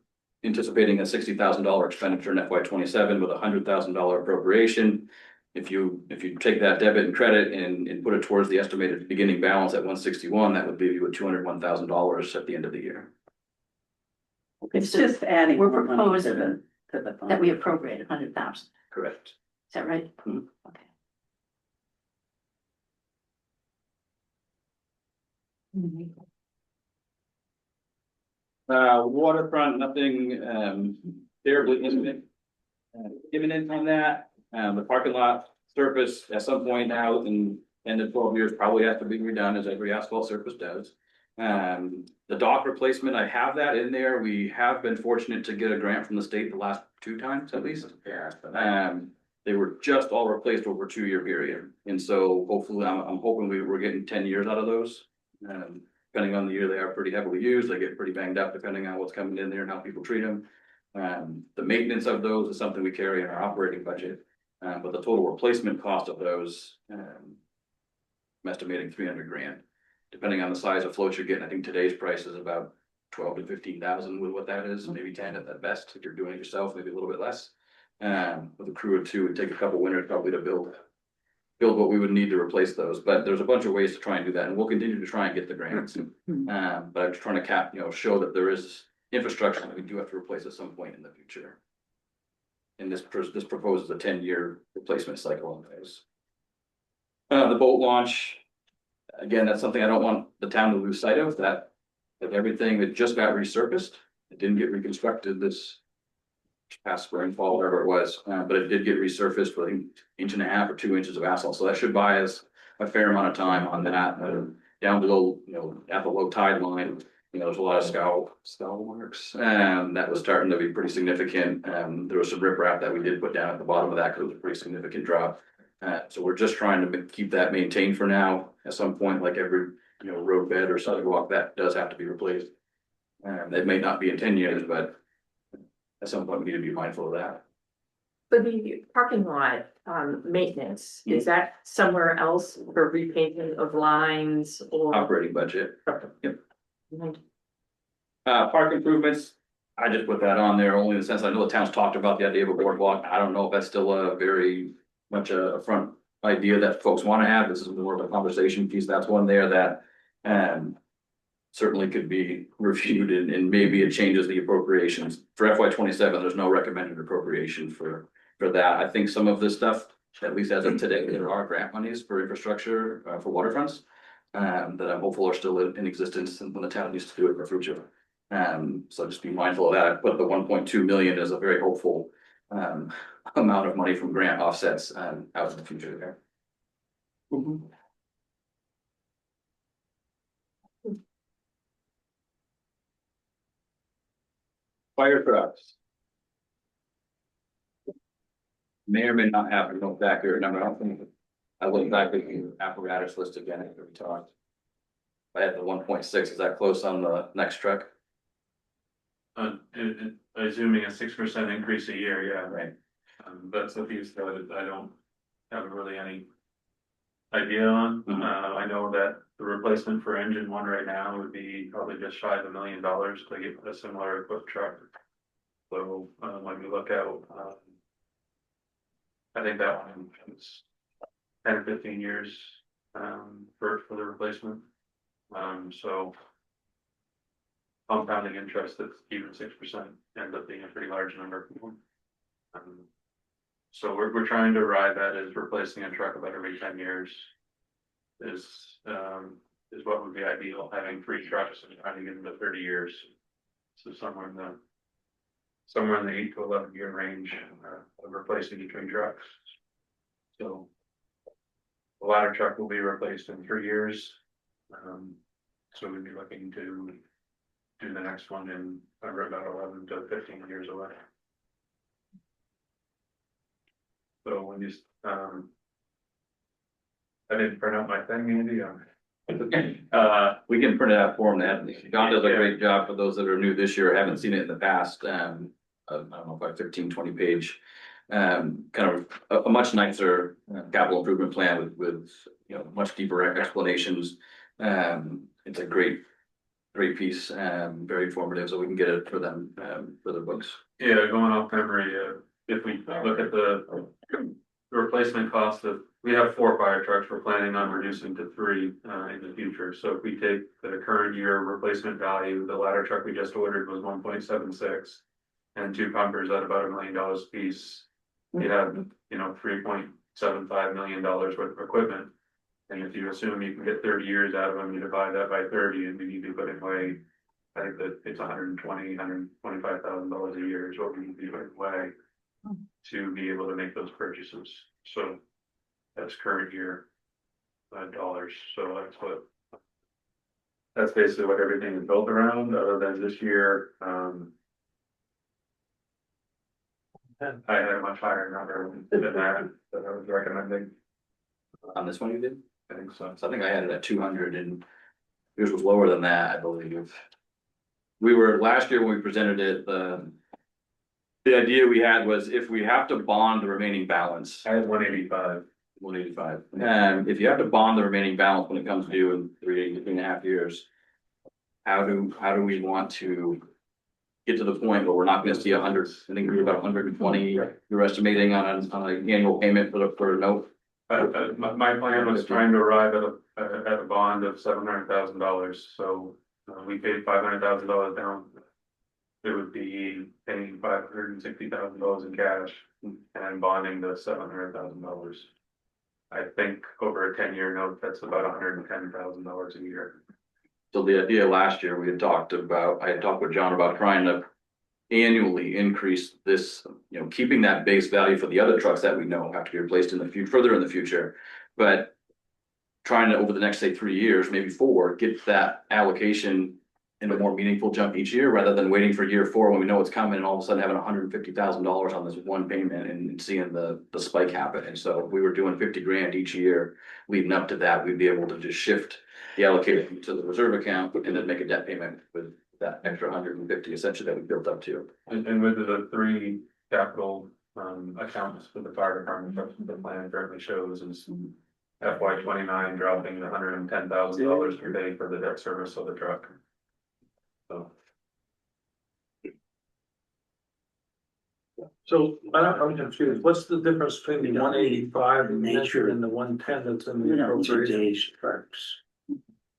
anticipating a $60,000 expenditure in FY 27 with a $100,000 appropriation. If you take that debit and credit and put it towards the estimated beginning balance at 161, that would leave you with $201,000 at the end of the year. It's just adding. We're more money proposing to the fund. that we appropriated 100,000. Correct. Is that right? Mhm. Okay. Waterfront, nothing terribly imminent on that. The parking lot surface at some point now in 10 to 12 years probably has to be redone, as every asphalt surface does. The dock replacement, I have that in there. We have been fortunate to get a grant from the state the last 2 times at least. They were just all replaced over a 2-year period. And so hopefully, I'm hoping we're getting 10 years out of those. Depending on the year, they are pretty heavily used. They get pretty banged up depending on what's coming in there and how people treat them. The maintenance of those is something we carry in our operating budget. But the total replacement cost of those, I'm estimating 300 grand. Depending on the size of float you're getting, I think today's price is about 12 to 15,000 with what that is, maybe 10 at best. If you're doing it yourself, maybe a little bit less. With a crew of 2, it'd take a couple winters probably to build what we would need to replace those. But there's a bunch of ways to try and do that, and we'll continue to try and get the grants. But I'm just trying to show that there is infrastructure that we do have to replace at some point in the future. And this proposes a 10-year replacement cycle on those. The boat launch, again, that's something I don't want the town to lose sight of, that everything that just got resurfaced, it didn't get reconstructed this past spring, fall, whatever it was, but it did get resurfaced with an 1.5 or 2 inches of asphalt. So that should buy us a fair amount of time on that. Down below, at the low tide line, there's a lot of scow marks, that was starting to be pretty significant. There was some riprap that we did put down at the bottom of that because it was a pretty significant drop. So we're just trying to keep that maintained for now. At some point, like every road bed or sidewalk that does have to be replaced. That may not be in 10 years, but at some point we need to be mindful of that. For the parking lot, maintenance, is that somewhere else for repainting of lines or? Operating budget. Yep. Mhm. Park improvements, I just put that on there only in the sense I know the town's talked about the idea of a boardwalk. I don't know if that's still a very much a front idea that folks want to have. This is more of a conversation piece. That's one there that certainly could be reviewed and maybe it changes the appropriations. For FY27, there's no recommended appropriation for that. I think some of this stuff, at least as of today, there are grant monies for infrastructure for waterfronts that I'm hopeful are still in existence and when the town needs to do it for future. So just be mindful of that. But the 1.2 million is a very hopeful amount of money from grant offsets out in the future there. Fire trucks. May or may not have a no accurate number. I don't think I look back at the apparatus list again after we talked. I had the 1.6. Is that close on the next truck? Assuming a 6% increase a year, yeah. Right. That's a piece that I don't have really any idea on. I know that the replacement for engine one right now would be probably just shy of $1 million to get a similar equipped truck. So when we look out, I think that one is 10 or 15 years for the replacement. So compounding interest that's even 6% ends up being a pretty large number. So we're trying to arrive at is replacing a truck about every 10 years is what would be ideal, having 3 trucks and trying to get into 30 years. So somewhere in the 8 to 11 year range of replacing between trucks. So the ladder truck will be replaced in 3 years. So we'd be looking to do the next one in about 11 to 15 years away. So when you, I didn't print out my thing, Andy. We can print it out for them. John does a great job for those that are new this year, haven't seen it in the past. I don't know, about 15, 20 page, kind of a much nicer capital improvement plan with much deeper explanations. It's a great piece, very informative, so we can get it for them for the books. Yeah, going off memory, if we look at the replacement cost of, we have 4 fire trucks, we're planning on reducing to 3 in the future. So if we take the current year replacement value, the ladder truck we just ordered was 1.76 and 2 pumpers at about $1 million a piece. You have, $3.75 million worth of equipment. And if you assume you can get 30 years out of them, you divide that by 30 and we need to be putting away, I think that it's $125,000 a year is what we need to be putting away to be able to make those purchases. So that's current year dollars. So that's basically what everything is built around, other than this year. I had a much higher number than that I was recommending. On this one you did? I think so. So I think I had it at 200 and yours was lower than that, I believe. We were, last year when we presented it, the idea we had was if we have to bond the remaining balance. I had 185. 185. And if you have to bond the remaining balance when it comes due in 3.5 years, how do we want to get to the point where we're not going to see 100? I think we're about 120. You're estimating on an annual payment for a note. My plan was trying to arrive at a bond of $700,000. So we paid $500,000 down. It would be paying $560,000 in cash and bonding the $700,000. I think over a 10-year note, that's about $110,000 a year. So the idea last year I had talked with John about trying to annually increase this, keeping that base value for the other trucks that we know have to be replaced in the future, further in the future, but trying to over the next, say 3 years, maybe 4, get that allocation in a more meaningful jump each year, rather than waiting for year 4 when we know it's coming and all of a sudden having $150,000 on this one payment and seeing the spike happen. And so if we were doing 50 grand each year leading up to that, we'd be able to just shift the allocation to the reserve account and then make a debt payment with that extra 150 essentially that we built up to. And with the 3 capital accounts for the fire department, that's what the plan currently shows is FY 29 dropping the $110,000 per day for the debt service of the truck. So. So I'm confused. What's the difference between the 185 nature and the 110 that's in the appropriation? Today's perks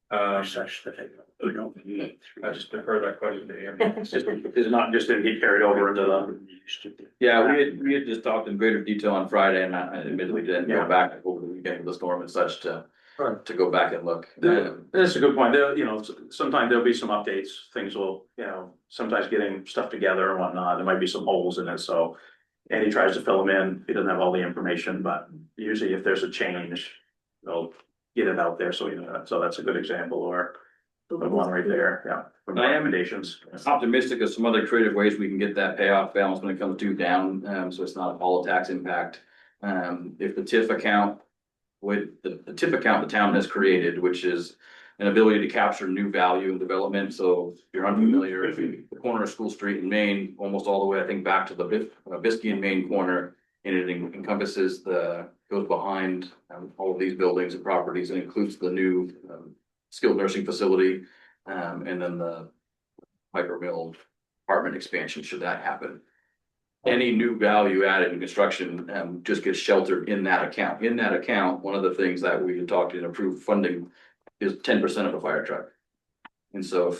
are such that we don't need. I just defer that question to you. It's not just didn't get carried over into the. Yeah, we had just talked in greater detail on Friday and I admittedly didn't go back over the weekend with the storm and such to go back and look. That's a good point. There, sometimes there'll be some updates, things will, sometimes getting stuff together and whatnot, there might be some holes in it, so. And he tries to fill them in, he doesn't have all the information, but usually if there's a change, they'll get it out there, so so that's a good example, or. The one right there, I am recommendations. optimistic of some other creative ways we can get that payoff balance when it comes due down, so it's not all a tax impact. If the TIF account the TIF account the town has created, which is an ability to capture new value and development. So if you're unfamiliar, if the corner of School Street in Maine, almost all the way, I think, back to the Biskie and Maine corner, and it encompasses goes behind all of these buildings and properties and includes the new skilled nursing facility, and then the Piper Mill apartment expansion, should that happen. Any new value added in construction just gets sheltered in that account. In that account, one of the things that we had talked in approved funding is 10% of a fire truck. And so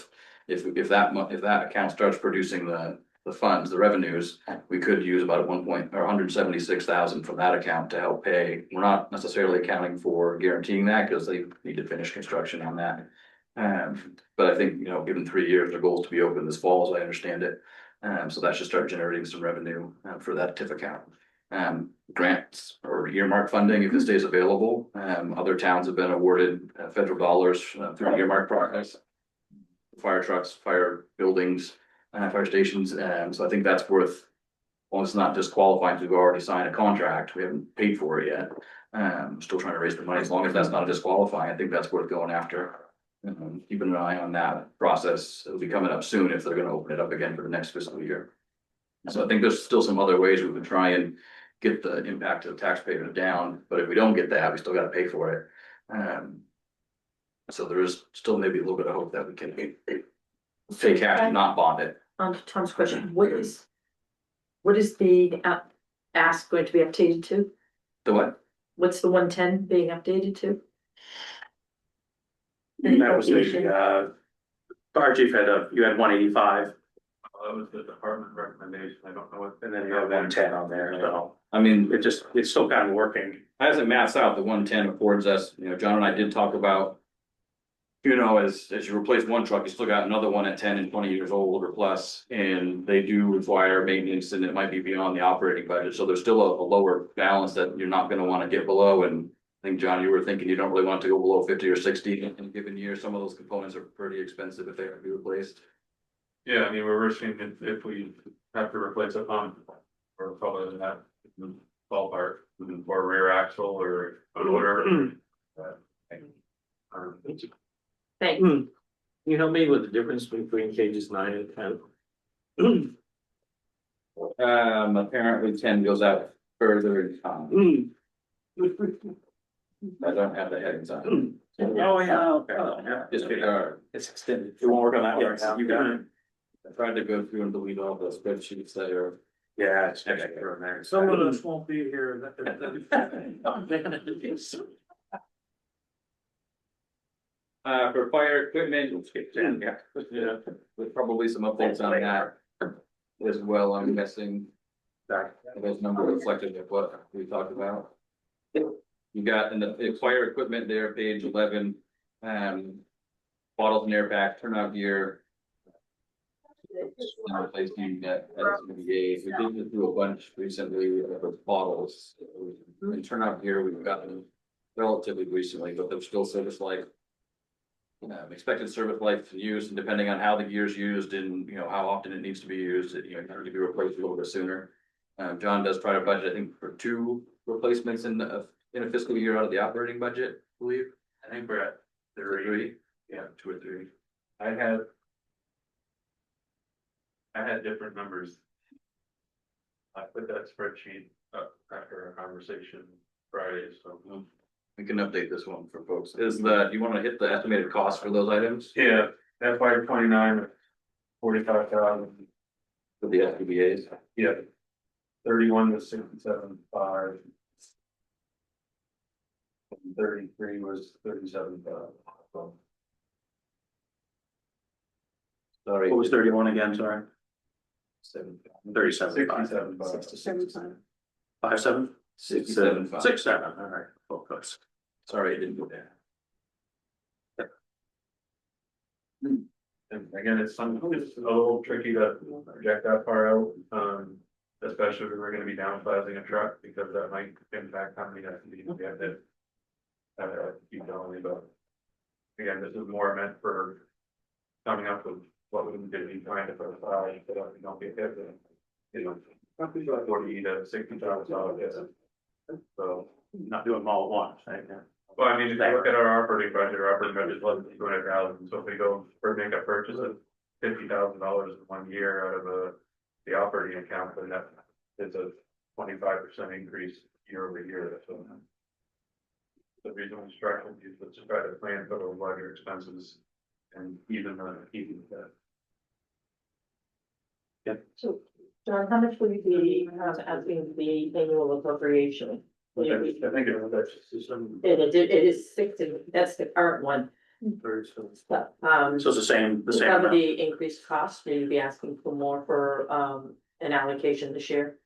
if that account starts producing the funds, the revenues, we could use about $176,000 from that account to help pay. We're not necessarily accounting for guaranteeing that because they need to finish construction on that. But I think, given 3 years, their goal is to be open this fall, as I understand it. So that should start generating some revenue for that TIF account. Grants or earmark funding, if it stays available. Other towns have been awarded federal dollars through the earmark process. Fire trucks, fire buildings, fire stations. So I think that's worth, well, it's not disqualifying because we've already signed a contract. We haven't paid for it yet. Still trying to raise the money. As long as that's not disqualifying, I think that's worth going after. Keeping an eye on that process. It'll be coming up soon if they're going to open it up again for the next fiscal year. So I think there's still some other ways we can try and get the impact of the taxpayer down. But if we don't get that, we still got to pay for it. So there is still maybe a little bit of hope that we can pay cash and not bond it. On to Tom's question, what is the ask going to be updated to? The what? What's the 110 being updated to? That was the, fire chief you had 185, That was the department recommendation. I don't know what. and then you have 110 on there, so. I mean, It's still kind of working. as it maps out, the 110 affords us, John and I did talk about, as you replace one truck, you still got another one at 10 and 20 years old or plus, and they do require maintenance and it might be beyond the operating budget. So there's still a lower balance that you're not going to want to get below. And I think, John, you were thinking you don't really want to go below 50 or 60 in a given year. Some of those components are pretty expensive if they have to be replaced. Yeah, I mean, we're risking if we have to replace a pump or probably in that ballpark or rear axle or whatever. Thanks. Can you help me with the difference between cages 9 and 10? Apparently 10 goes out further in time. I don't have the headings on. Oh, yeah. Just It's extended. It won't work on that one right now. You got it. I tried to go through and delete all the spreadsheets that are. Yeah, it's extra in there. Some of us won't be here. For fire equipment, with probably some updates on that as well, I'm guessing. Those numbers reflective of what we talked about. You got in the fire equipment there, page 11, bottles and air pack, turnout gear. And replacing that SMBA. We did do a bunch recently of bottles. In turnout gear, we've gotten relatively recently, but they're still sort of like expected service life and use, and depending on how the gear's used and, you know, how often it needs to be used, it, you know, it can be replaced a little bit sooner. John does try to budget, I think, for 2 replacements in a fiscal year out of the operating budget, I believe. I think we're at three. Yeah, 2 or 3. I had different numbers. I put that spreadsheet up after our conversation Friday, so. We can update this one for folks. Do you want to hit the estimated cost for those items? Yeah, FY 29, 45,000, For the SPBA's? yeah. 31 was 67.5. And 33 was 37,000. Sorry. What was 31 again, sorry? 37. 67.5. 5-7? 67.5. 6-7, all right, oh, close. Sorry, I didn't go there. And again, it's a little tricky to project that far out, especially if we're gonna be downsizing a truck, because that might impact how many SUVs we have to. Keep telling you about. Again, this is more meant for coming up with what we can be trying to put aside, so that we don't get hit with, you know, roughly about 40 to 60,000 dollars. So, Not doing them all at once, right? Yeah. well, I mean, if you look at our operating budget is less than 200,000, so if we go for make a purchase of $50,000 in 1 year out of the operating account, then that is a 25% increase year over year, so. The reason we structured these was to try to plan for those larger expenses and even that. So, John, how much will you be, asking the annual appropriation? I think it was actually some. It is 60, that's the current one, but, So it's the same to cover amount. the increased cost, will you be asking for more for, an allocation this year?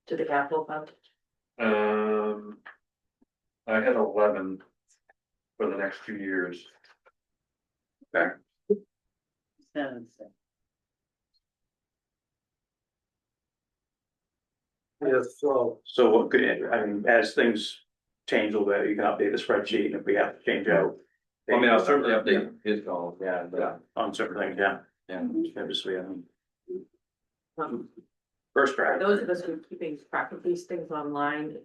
To the capital fund? I had 11 for the next 2 years. Okay. Yes, so. So what could, I mean, as things change a little bit, you can update the spreadsheet, and if we have to change out. I mean, I'll certainly update his call, yeah, On certain things, yeah. yeah. Obviously, Um, first draft. Those of us who are keeping track of these things online,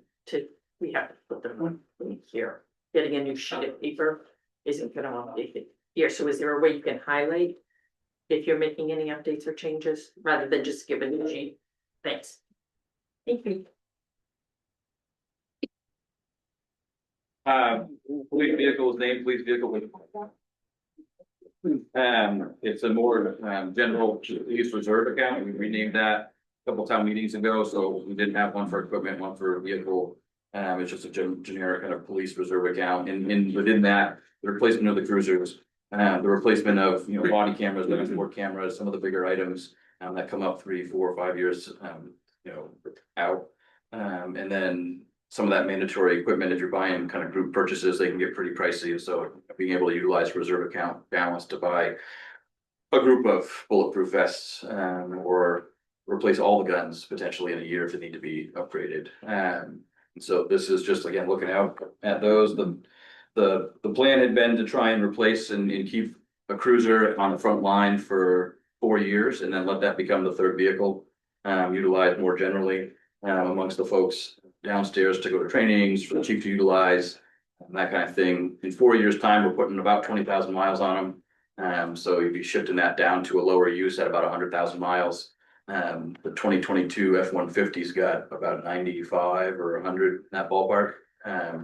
we have to put them in here. Getting a new sheet of paper isn't gonna update it here, so is there a way you can highlight? If you're making any updates or changes, rather than just give a new sheet? Thanks. Thank you. Police vehicles, named police vehicle. It's a more, general police reserve account, we renamed that a couple town meetings ago, so we didn't have one for equipment, one for vehicle. It's just a generic kind of police reserve account, and within that, the replacement of the cruisers. The replacement of, you know, body cameras, transport cameras, some of the bigger items, that come up 3, 4, 5 years, you know, out. And then some of that mandatory equipment, if you're buying kind of group purchases, they can get pretty pricey, so being able to utilize reserve account balance to buy a group of bulletproof vests, or replace all the guns potentially in a year if they need to be upgraded. And so this is just, again, looking out at those, the plan had been to try and replace and keep a cruiser on the front line for 4 years and then let that become the third vehicle, utilized more generally, amongst the folks downstairs to go to trainings, for the chief to utilize, and that kind of thing. In 4 years' time, we're putting about 20,000 miles on them. So you'd be shifting that down to a lower use at about 100,000 miles. The 2022 F-150's got about 95 or 100 in that ballpark.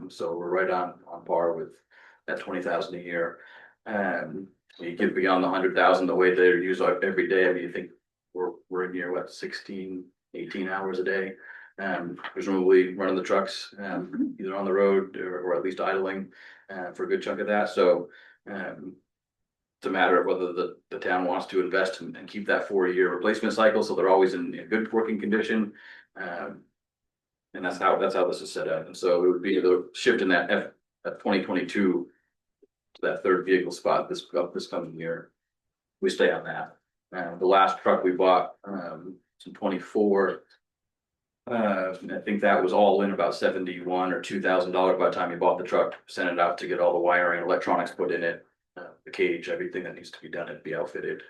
So we're right on par with that 20,000 a year. You get beyond the 100,000, the way they're used every day. I mean, you think we're in here, what, 16, 18 hours a day? Presumably running the trucks, either on the road or at least idling, for a good chunk of that. So, it's a matter of whether the town wants to invest and keep that 4-year replacement cycle, so they're always in good working condition. And that's how this is set up. And so it would be the shift in that 2022 to that third vehicle spot this coming year. We stay on that. The last truck we bought, in 24. I think that was all in about $71,000 or $2,000 by the time you bought the truck, sent it out to get all the wiring and electronics put in it. the cage, everything that needs to be done, it'd be outfitted.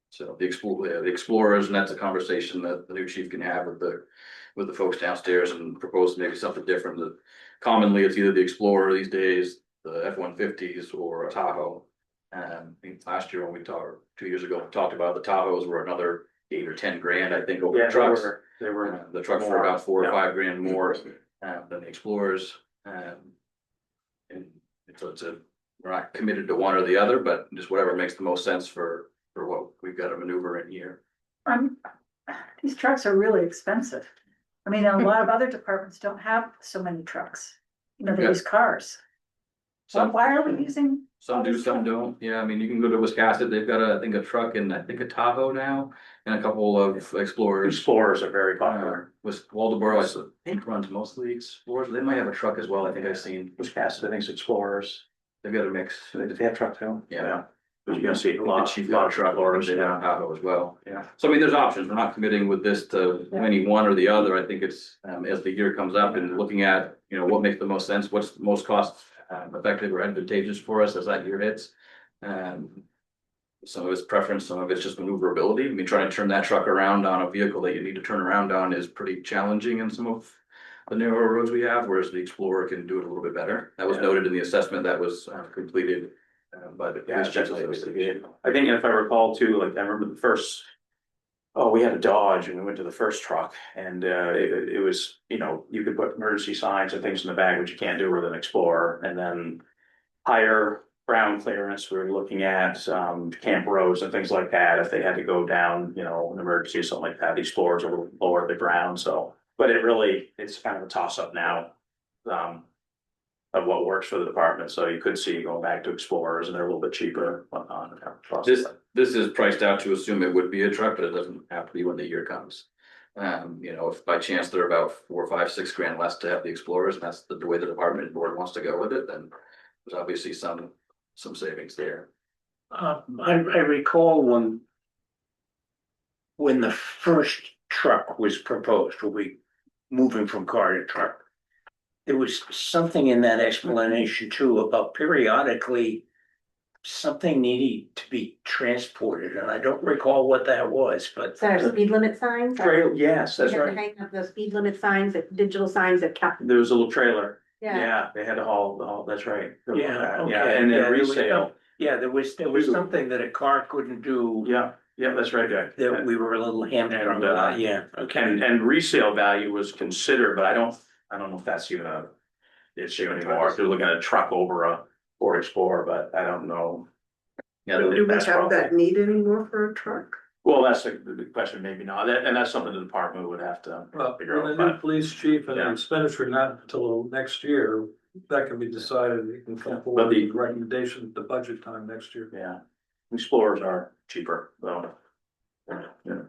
So the Explorers, and that's a conversation that the new chief can have with the folks downstairs and propose maybe something different. That commonly it's either the Explorer these days, the F-150s or a Tahoe. I think last year when we talked, 2 years ago, we talked about the Tahoes were another 8 or 10 grand, I think, over the trucks. They were, The trucks were about 4 or 5 grand more than the Explorers. And so we're not committed to one or the other, but just whatever makes the most sense for what we've got to maneuver in here. These trucks are really expensive. I mean, a lot of other departments don't have so many trucks. You know, they Yeah. use cars. So Some, why are we using? some all do, this some stuff? don't. Yeah, I mean, you can go to Wiscasset, they've got I think a truck and I think a Tahoe now and a couple of Explorers. Explorers are very popular. With Waldeboro, I think runs mostly Explorers. They might have a truck as well. I think I've seen. Wisconsin, I think it's Explorers. They've got a mix. Did they have truck too? Yeah. But you're gonna see a The lot, chief lot got a of truck or Explorers, they have a yeah. Tahoe as well. Yeah. So I mean, there's options. We're not committing with this to any one or the other. I think it's, as the year comes up and looking at, what makes the most sense, what's the most cost effective or advantageous for us as that year hits. Some of it's preference, some of it's just maneuverability. I mean, trying to turn that truck around on a vehicle that you need to turn around on is pretty challenging in some of the narrower roads we have, whereas the Explorer can do it a little bit better. That was noted in the assessment that was completed by the. Yeah, it's definitely. I think if I recall too, like I remember the first. Oh, we had a Dodge and we went to the first truck and it was, you could put emergency signs and things in the back, which you can't do with an Explorer. And then higher ground clearance, we were looking at camp roads and things like that. If they had to go down, an emergency or something like that, the Explorers are a little lower the ground. So, but it's kind of a toss up now. Of what works for the department, so you could see going back to Explorers and they're a little bit cheaper. This is priced out to assume it would be a truck, but it doesn't have to be when the year comes. If by chance they're about 4, 5, 6 grand less to have the Explorers, and that's the way the department board wants to go with it, then there's obviously some savings there. I recall when the first truck was proposed, when we moving from car to truck. There was something in that explanation too about periodically something needing to be transported, and I don't recall what that was, but. So our speed limit signs? Yes, that's We had to right. hang up the speed limit signs, digital signs that kept. There was a little trailer. Yeah. Yeah, they had to haul, that's right. Yeah, okay. Yeah, and Yeah, then there was resale. Yeah, there was something that a car couldn't do. Yeah, that's right, Jack. That we were a little hamstrung about, yeah, okay. And resale value was considered, but I don't know if that's even a issue anymore. If you're looking at a truck over a Ford Explorer, but I don't know. Yeah, Do we have that need anymore for a truck? Well, that's the big question, maybe not. And that's something the department would have to Well, figure when out. the new But police chief and the Yeah. expenditure not until next year, that can be decided, you can come forward with recommendations at the budget time next year. yeah, Explorers are cheaper, though. Yeah.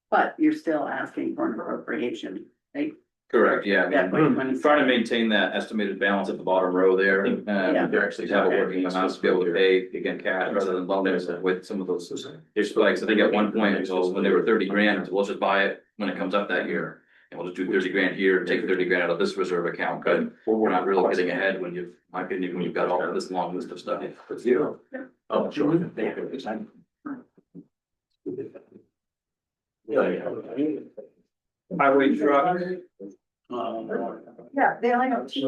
But you're still asking for an appropriation, right? Correct, yeah, I That mean, way, when- trying to maintain that estimated balance at the bottom row there, Yeah. to actually have a working amount to be able to pay, again, cash rather than loan it with some of those. It's like, so I think at one point, well, when they were 30 grand, we'll just buy it when it comes up that year. And we'll just do 30 grand here, take 30 grand out of this reserve account, but we're not really getting ahead when in my opinion, when you've got all of this long list of stuff. Oh, sure. Highway truck. Yeah, they only have two.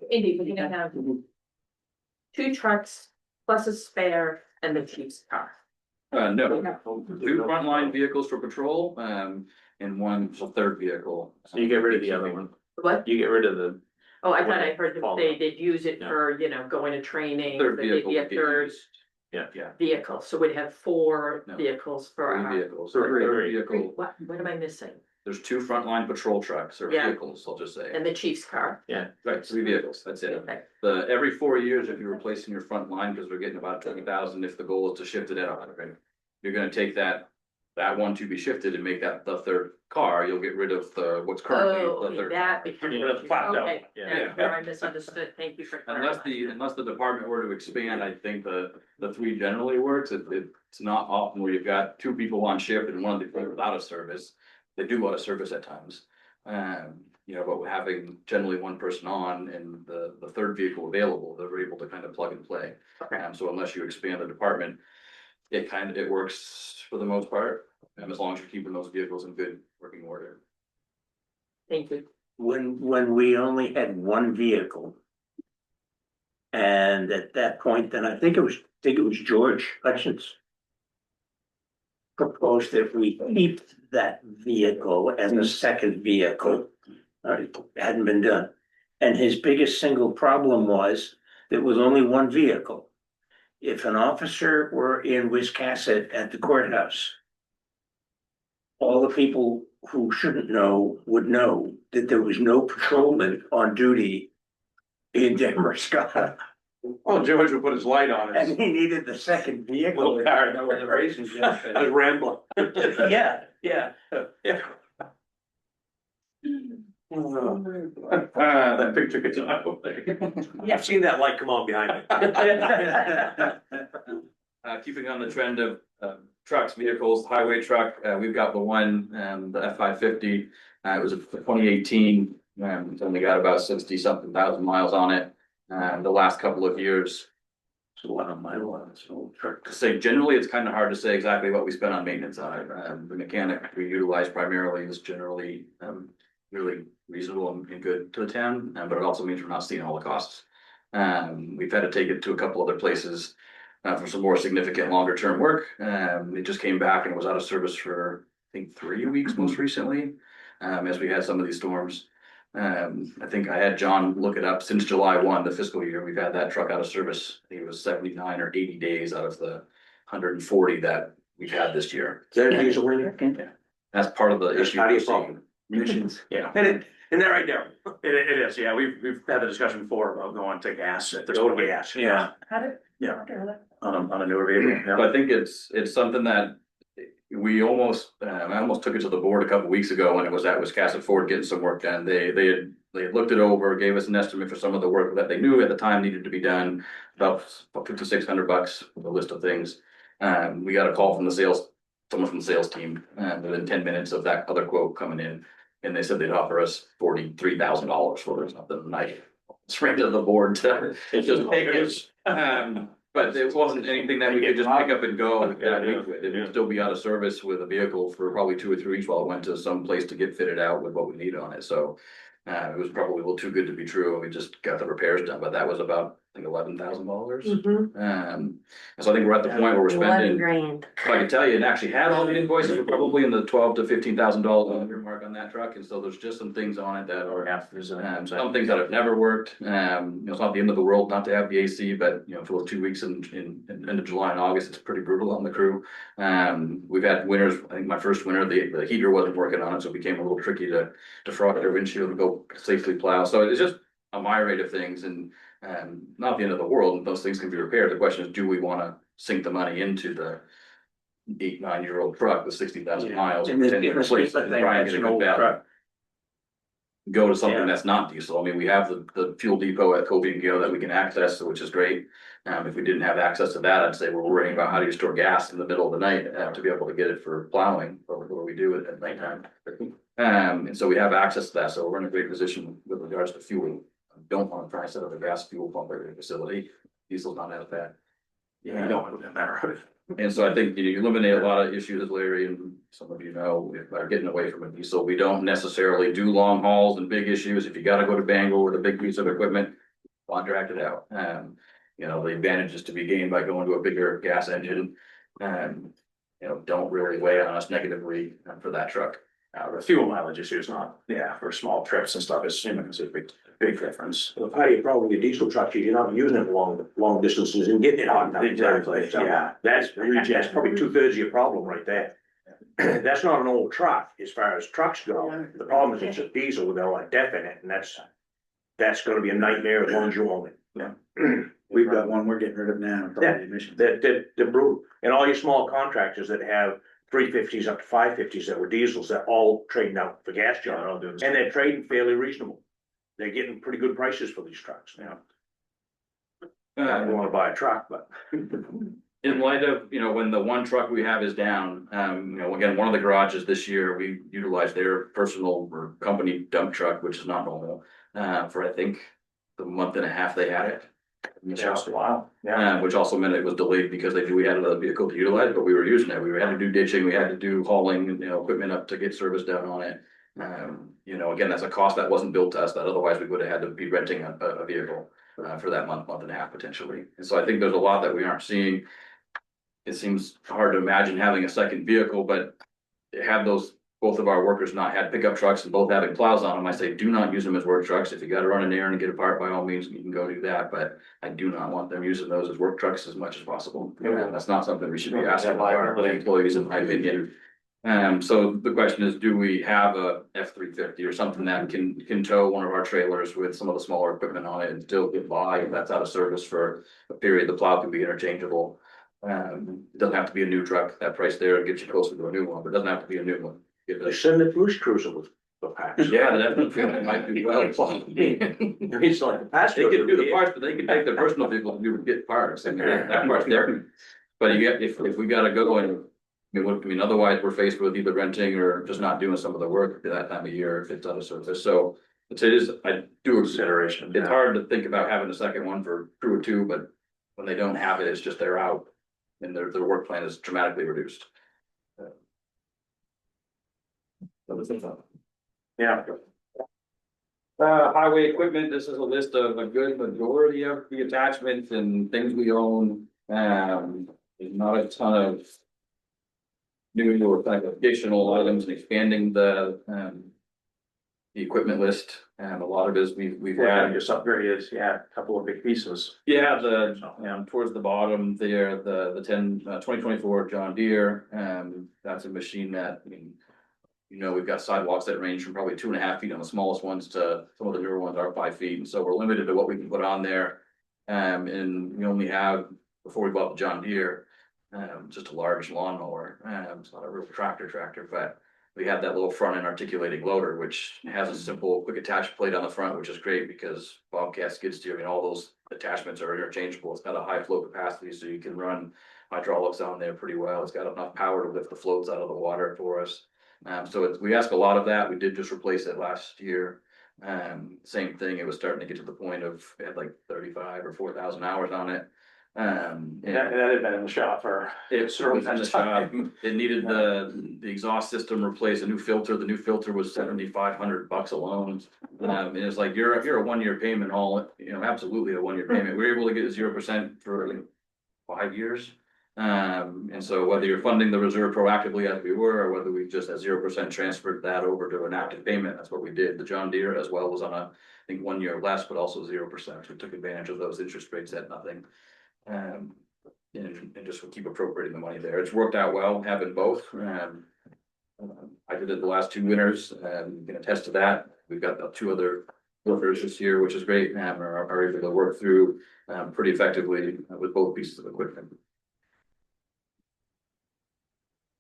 Indeed, we're gonna have 2 trucks plus a spare and the chief's car. No, 2 frontline vehicles for patrol, and one third vehicle. So you get rid of the other one. What? You get rid of the. Oh, I thought I heard them say they'd use it for, going to training, Third that they'd vehicle be a would get third used. Yeah. vehicle, so we'd have 4 No. vehicles for 3 our. vehicles, Three. third vehicle, What am I missing? there's 2 frontline patrol trucks or Yeah. vehicles, I'll just say. And the chief's car? Right, 3 vehicles, that's it. Okay. Every 4 years, if you're replacing your front line, because we're getting about 20,000, if the goal is to shift it out, right? You're gonna take that one to be shifted and make that the third car, you'll get rid of what's currently Oh, the third. that car. becomes. Yeah, the plateau. Okay, Yeah. that's where I misunderstood, thank you for clarifying. Unless the department were to expand, I think the 3 generally works, it's not often where you've got 2 people on shift and one of the people without a service. They do go out of service at times, You know, but having generally one person on and the third vehicle available, they're able to kind of plug and play. So unless you expand the department, it works for the most part, as long as you're keeping those vehicles in good working order. Thank you. When we only had one vehicle. And at that point, then I think it was George Hutchins. Proposed that we keep that vehicle as a second vehicle. It hadn't been done. And his biggest single problem was there was only one vehicle. If an officer were in Wiscasset at the courthouse, all the people who shouldn't know would know that there was no patrolman on duty in Damariscotta. Oh, George would put his light on And it. he needed the second vehicle. Little car, I was rambling. Yeah, yeah. That picture could. Yeah, I've seen that light come on behind me. Keeping on the trend of trucks, vehicles, highway truck, we've got the one, the F-550. It was a 2018, it's only got about 60 something thousand miles on it. The last couple of years. So one of my ones, old truck. To say generally, it's kind of hard to say exactly what we spent on maintenance on it. The mechanic we utilize primarily is generally really reasonable and good to the town, but it also means we're not seeing all the costs. We've had to take it to a couple other places for some more significant longer term work. It just came back and was out of service for I think 3 weeks most recently, as we had some of these storms. I think I had John look it up. Since July 1, the fiscal year, we've had that truck out of service. I think it was 79 or 80 days out of the 140 that we've had this year. Is that a diesel in it? Yeah. That's part of the issue. How do you we're solve seeing. Emissions. Yeah. And they're right there. It is, yeah, we've had the discussion before about going to gas at this point. Gas. Yeah, How did? Yeah. Okay, on a newer vehicle. So I think it's something that we almost, I almost took it to the board a couple weeks ago when it was at Wiscasset Ford getting some work done. They had looked it over, gave us an estimate for some of the work that they knew at the time needed to be done, about $5,600, a list of things. We got a call from someone from the sales team, within 10 minutes of that other quote coming in. And they said they'd offer us $43,000 for it or something. And I sprang to the board to just take it. But it wasn't anything that we could just pick up and go that week with. It would still be out of service with a vehicle for probably 2 or 3 weeks while it went to some place to get fitted out with what we need on it. So it was probably a little too good to be true. We just got the repairs done, but that was about, I think, $11,000. So I think we're at the point where we're spending. $11,000. If I can tell you, it actually had all the invoices, we're probably in the $12,000 to $15,000 mark on that truck, and so there's just some things on it that are. Some things that have never worked, it's not the end of the world not to have the AC, but for those 2 weeks in end of July and August, it's pretty brutal on the crew. We've had winters, I think my first winter, the heater wasn't working on it, so it became a little tricky to defrost their windshield and go safely plow, so it's just a myriad of things, and not the end of the world, and those things can be repaired. The question is, do we wanna sink the money into the 8-9-year-old truck with 60,000 miles? And this and is replace the it and thing, try and that's get a an good old value? truck. Go to something Yeah. that's not diesel. I mean, we have the fuel depot at Kobe and Gale that we can access, which is great. If we didn't have access to that, I'd say we're worrying about how do you store gas in the middle of the night to be able to get it for plowing, or we do it at nighttime. And so we have access to that, so we're in a great position with regards to fuel. Don't want to try and set up a gas fuel pump at your facility. Diesel's not as bad. Yeah, you don't want to matter. And so I think you eliminate a lot of issues, as Larry and some of you know, by getting away from a diesel. We don't necessarily do long hauls and big issues. If you gotta go to Bangor with a big piece of equipment, contract it out. The advantages to be gained by going to a bigger gas engine, don't really weigh on us negatively for that truck. The fuel mileage issue is not, for small trips and stuff, it's a big difference. The part of your problem with your diesel truck is you're not using it long distances and getting it on. Exactly, yeah. That's probably 2/3 of your problem right there. That's not an old truck as far as trucks go. The problem is it's a diesel with all that def in it, and that's gonna be a nightmare as long as you own it. Yeah. We've got one we're getting rid of now. They're brutal. And all your small contractors that have 350s up to 550s that were diesels, they're all trading out for gas jobs. And they're trading fairly reasonable. They're getting pretty good prices for these trucks. I don't wanna buy a truck, but. in light of, you know, when the one truck we have is down, you know, again, one of the garages this year, we utilized their personal or company dump truck, which is not normal, for I think the month and a half they had it. Wow, yeah. Which also meant it was delayed because we had another vehicle to utilize, but we were using it. We had to do ditching, we had to do hauling, you know, equipment up to get service done on it. You know, again, that's a cost that wasn't billed to us, that otherwise we would have had to be renting a vehicle for that month and a half potentially. And so I think there's a lot that we aren't seeing. It seems hard to imagine having a second vehicle, but had both of our workers not had pickup trucks and both having plows on them, I say, do not use them as work trucks. If you gotta run an errand and get a part, by all means, you can go do that, but I do not want them using those as work trucks as much as possible. And that's not something we should be asking of our employees, in my opinion. So the question is, do we have a F-350 or something that can tow one of our trailers with some of the smaller equipment on it and still get by if that's out of service for a period? The plow can be interchangeable. It doesn't have to be a new truck. That price there gets you closer to a new one, but it doesn't have to be a new one. They send the police cruiser with the packs. Yeah, that might be well. It's like a passenger. They can do the parts, but they can take their personal vehicle to get parts. I mean, that part's there. But you get, if we gotta go and, I mean, otherwise we're faced with either renting or just not doing some of the work at that time of year if it's out of service. So it is, I do consideration. It's hard to think about having a second one for crew of two, but when they don't have it, it's just they're out and their work plan is dramatically reduced. Yeah. Highway equipment, this is a list of a good majority of the attachments and things we own. There's not a ton of new or kind of additional items and expanding the equipment list. And a lot of it is we've had. Just upgraded, yeah, a couple of big pieces. Yeah, towards the bottom there, the 2024 John Deere, that's a machine that, I mean, you know, we've got sidewalks that range from probably 2.5 feet on the smallest ones to some of the newer ones are 5 feet. And so we're limited to what we can put on there. And we only have, before we bought the John Deere, just a large lawnmower. It's not a real tractor, but we had that little front end articulating loader, which has a simple quick attach plate on the front, which is great because Bobcat skid steer, I mean, all those attachments are interchangeable. It's got a high flow capacity, so you can run hydraulics on there pretty well. It's got enough power to lift the floats out of the water for us. So we ask a lot of that. We did just replace it last year. Same thing. It was starting to get to the point of it had like 35 or 4,000 hours on it. And That had been in the shop for. it was in the shop. It needed the exhaust system replaced, a new filter. The new filter was $7,500 alone. And it's like you're a 1 year payment, absolutely a 1 year payment. We were able to get 0% for like 5 years. And so whether you're funding the reserve proactively as we were, or whether we just at 0% transferred that over to an active payment, that's what we did. The John Deere as well was on I think 1 year less, but also 0%. We took advantage of those interest rates at nothing. And just would keep appropriating the money there. It's worked out well having both. I did it the last 2 winters and you can attest to that. We've got 2 other workers this year, which is great, and are able to work through pretty effectively with both pieces of equipment.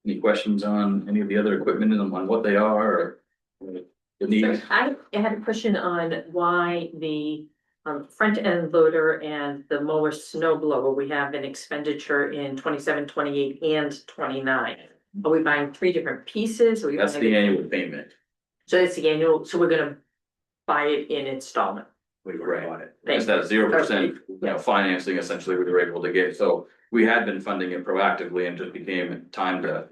Any questions on any of the other equipment and on what they are or the needs? I had a question on why the front end loader and the mower snow blower, we have an expenditure in 27, 28, and 29. Are we buying 3 different pieces? Are we That's buying the annual payment. So it's the annual, so we're gonna buy it in installment. We were on it. Thank It's that 0%, financing essentially we were able to get. So we had been funding it proactively and just became time to,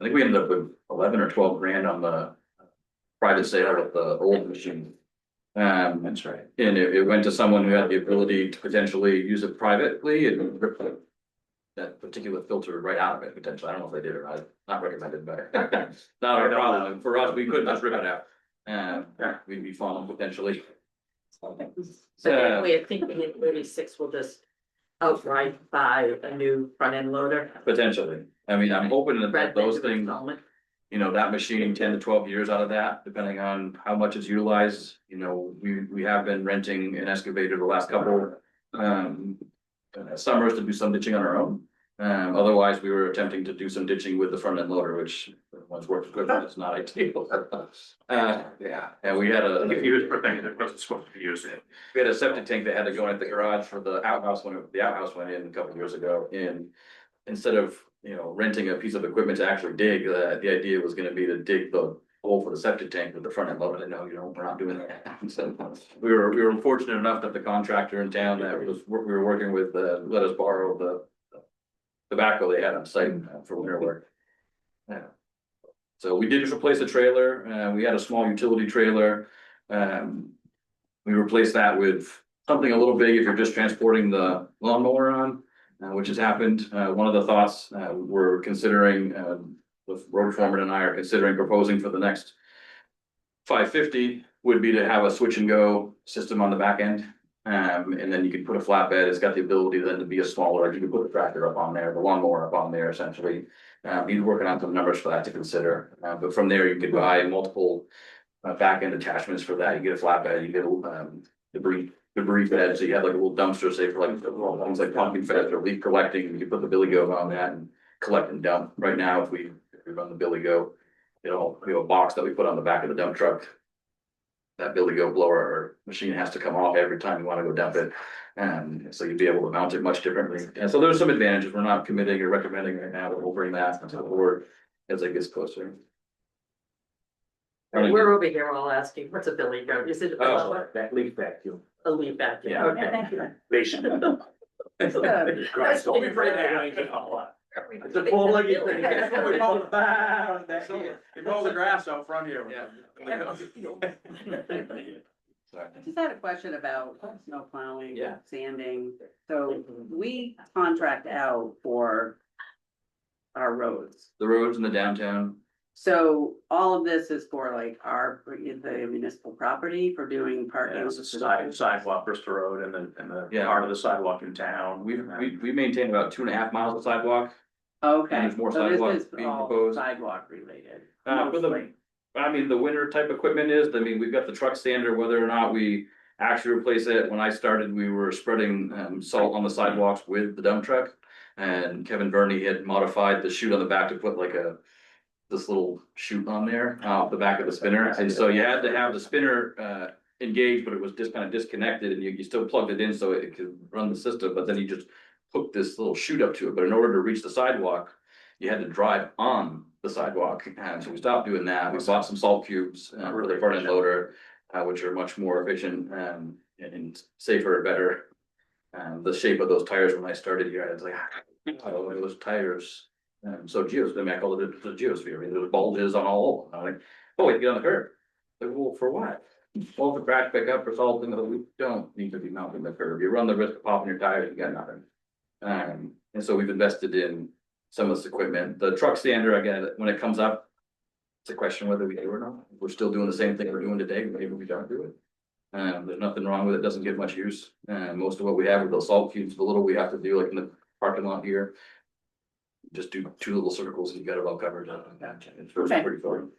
I think we ended up with 11 or 12 grand on the private sale of the old machine. That's right. And it went to someone who had the ability to potentially use it privately and rip that particular filter right out of it potentially. I don't know if they did or not. Not recommended, but not our problem. For us, we couldn't just rip it out. We'd be fine potentially. So then we're thinking in 36 we'll just outright buy a new front end loader. Potentially. I mean, I'm hoping that rather than those do things, installment. that machine 10 to 12 years out of that, depending on how much is utilized. We have been renting an excavator the last couple summers to do some ditching on our own. Otherwise, we were attempting to do some ditching with the front end loader, which once works good, but it's not ideal. And we had If you use for things that wasn't supposed to be used in. we had a septic tank that had to go in the garage for the outhouse when the outhouse went in a couple years ago. And instead of, renting a piece of equipment to actually dig, the idea was gonna be to dig the hole for the septic tank with the front end loader. And no, we're not doing that. So we were fortunate enough that the contractor in town that we were working with, let us borrow the backhoe they had on site for winter work. Yeah. So we did just replace the trailer. We had a small utility trailer. We replaced that with something a little big if you're just transporting the lawnmower on, which has happened. One of the thoughts we're considering, the road foreman and I are considering proposing for the next 550 would be to have a switch and go system on the back end. And then you can put a flatbed. It's got the ability then to be a smaller, you can put the tractor up on there, the lawnmower up on there essentially. He's working on some numbers for that to consider. But from there, you can buy multiple back end attachments for that. You get a flatbed, you get a debris bed. So you have like a little dumpster, say for like things like pumpkin feds or leaf collecting. You can put the billy goat on that and collect and dump. Right now, if we run the billy goat, we have a box that we put on the back of the dump truck. That billy goat blower or machine has to come off every time you want to go dump it. And so you'd be able to mount it much differently. And so there's some advantages. We're not committing or recommending right now, but we'll bring that to the board as it gets closer. We're over here all asking, what's a billy goat? Is it a blower? That leaf vacuum, A leaf vacuum? Yeah. Okay. Thank you. basically. That's what we bring that. It's a four-legged thing. That's what we call the You mow the grass out front here. Yeah. Sorry. I just had a question about snow plowing, Yeah. sanding. So we contract out for our roads. The roads in the downtown. So all of this is for like the municipal property for doing parking. And it's a sidewalk, Bristol Road and the Yeah. part of the sidewalk in town. We maintain about 2.5 miles of sidewalk. Okay, And there's more so this sidewalk is being all proposed. sidewalk related. For mostly. the winter type equipment is, we've got the truck sander, whether or not we actually replace it. When I started, we were spreading salt on the sidewalks with the dump truck. And Kevin Burney had modified the chute on the back to put like this little chute on there, off the back of the spinner. And so you had to have the spinner engaged, but it was just kind of disconnected and you still plugged it in so it could run the system, but then you just hook this little chute up to it. But in order to reach the sidewalk, you had to drive on the sidewalk. And so we stopped doing that. We bought some salt cubes for the front end loader, which are much more efficient and safer and better. The shape of those tires when I started here, I was like, oh, those tires. So I call it the geosphere. I mean, there's bulges on all. I'm like, oh, wait, get on the curb. Like, well, for what? Well, for crack pick up or something, we don't need to be mounting the curb. You run the risk of popping your tires, you got nothing. And so we've invested in some of this equipment. The truck sander, again, when it comes up, it's a question whether we do or not. If we're still doing the same thing we're doing today, maybe we don't do it. There's nothing wrong with it, doesn't get much use. Most of what we have with those salt cubes, the little we have to do, like in the parking lot here, just do 2 little circles and you got it all covered. It's pretty fun.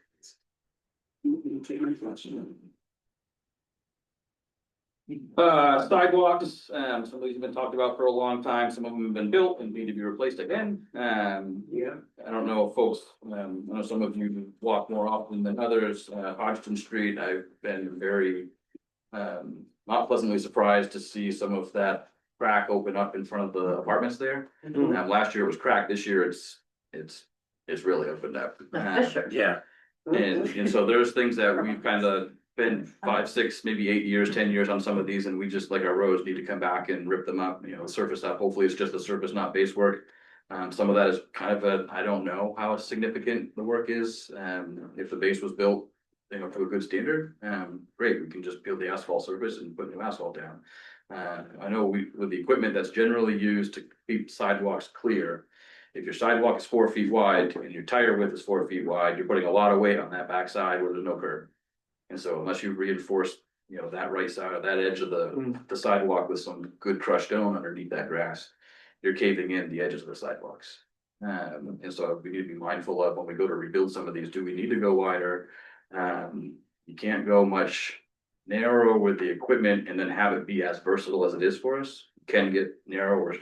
Sidewalks, some of these have been talked about for a long time. Some of them have been built and need to be replaced again. Yeah, I don't know if folks, I know some of you walk more often than others. Hodgson Street, I've been very not pleasantly surprised to see some of that crack open up in front of the apartments there. Last year it was cracked. This year it's really opened up. Yeah. And so there's things that we've kind of been 5, 6, maybe 8 years, 10 years on some of these, and we just, like, our roads need to come back and rip them up, surface up. Hopefully it's just the surface, not base work. Some of that is kind of I don't know how significant the work is. If the base was built, to a good standard, great, we can just peel the asphalt surface and put new asphalt down. I know with the equipment that's generally used to keep sidewalks clear, if your sidewalk is 4 feet wide and your tire width is 4 feet wide, you're putting a lot of weight on that backside where there's no curb. And so unless you reinforce, that right side of that edge of the sidewalk with some good crushed stone underneath that grass, you're caving in the edges of the sidewalks. And so we need to be mindful of when we go to rebuild some of these, do we need to go wider? You can't go much narrower with the equipment and then have it be as versatile as it is for us. You can get narrower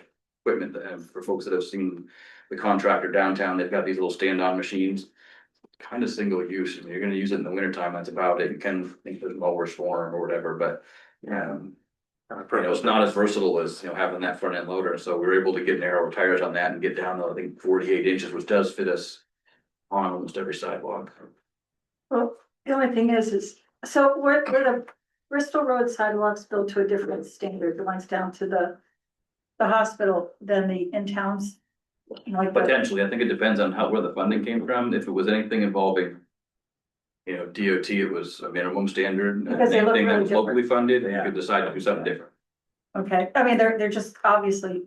equipment for folks that have seen the contractor downtown. They've got these little stand-on machines, kind of single use. I mean, you're going to use it in the wintertime. That's about it. You can think there's mowers for them or whatever, but it's not as versatile as, having that front end loader, so we were able to get narrower tires on that and get down to, I think, 48 inches, which does fit us on almost every sidewalk. Well, the only thing is, so were the Bristol Road sidewalks built to a different standard, the ones down to the hospital than the in towns? Like the, Potentially, I think it depends on where the funding came from. If it was anything involving, DOT, it was a minimum standard. And Because they look anything that really was locally funded, you could decide to do something different. okay, I mean, they're just obviously,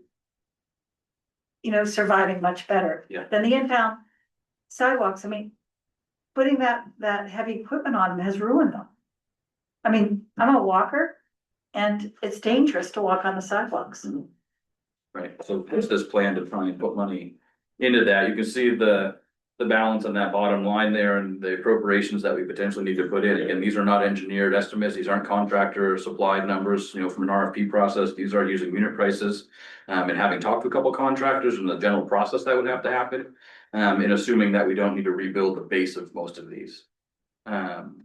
surviving much better Yeah. than the in town sidewalks. I mean, putting that heavy equipment on them has ruined them. I mean, I'm a walker and it's dangerous to walk on the sidewalks. Right, so it's this plan to try and put money into that. You can see the balance on that bottom line there and the appropriations that we potentially need to put in. Again, these are not engineered estimates. These aren't contractor supplied numbers, from an RFP process. These are using unit prices. And having talked to a couple contractors and the general process that would have to happen, and assuming that we don't need to rebuild the base of most of these. And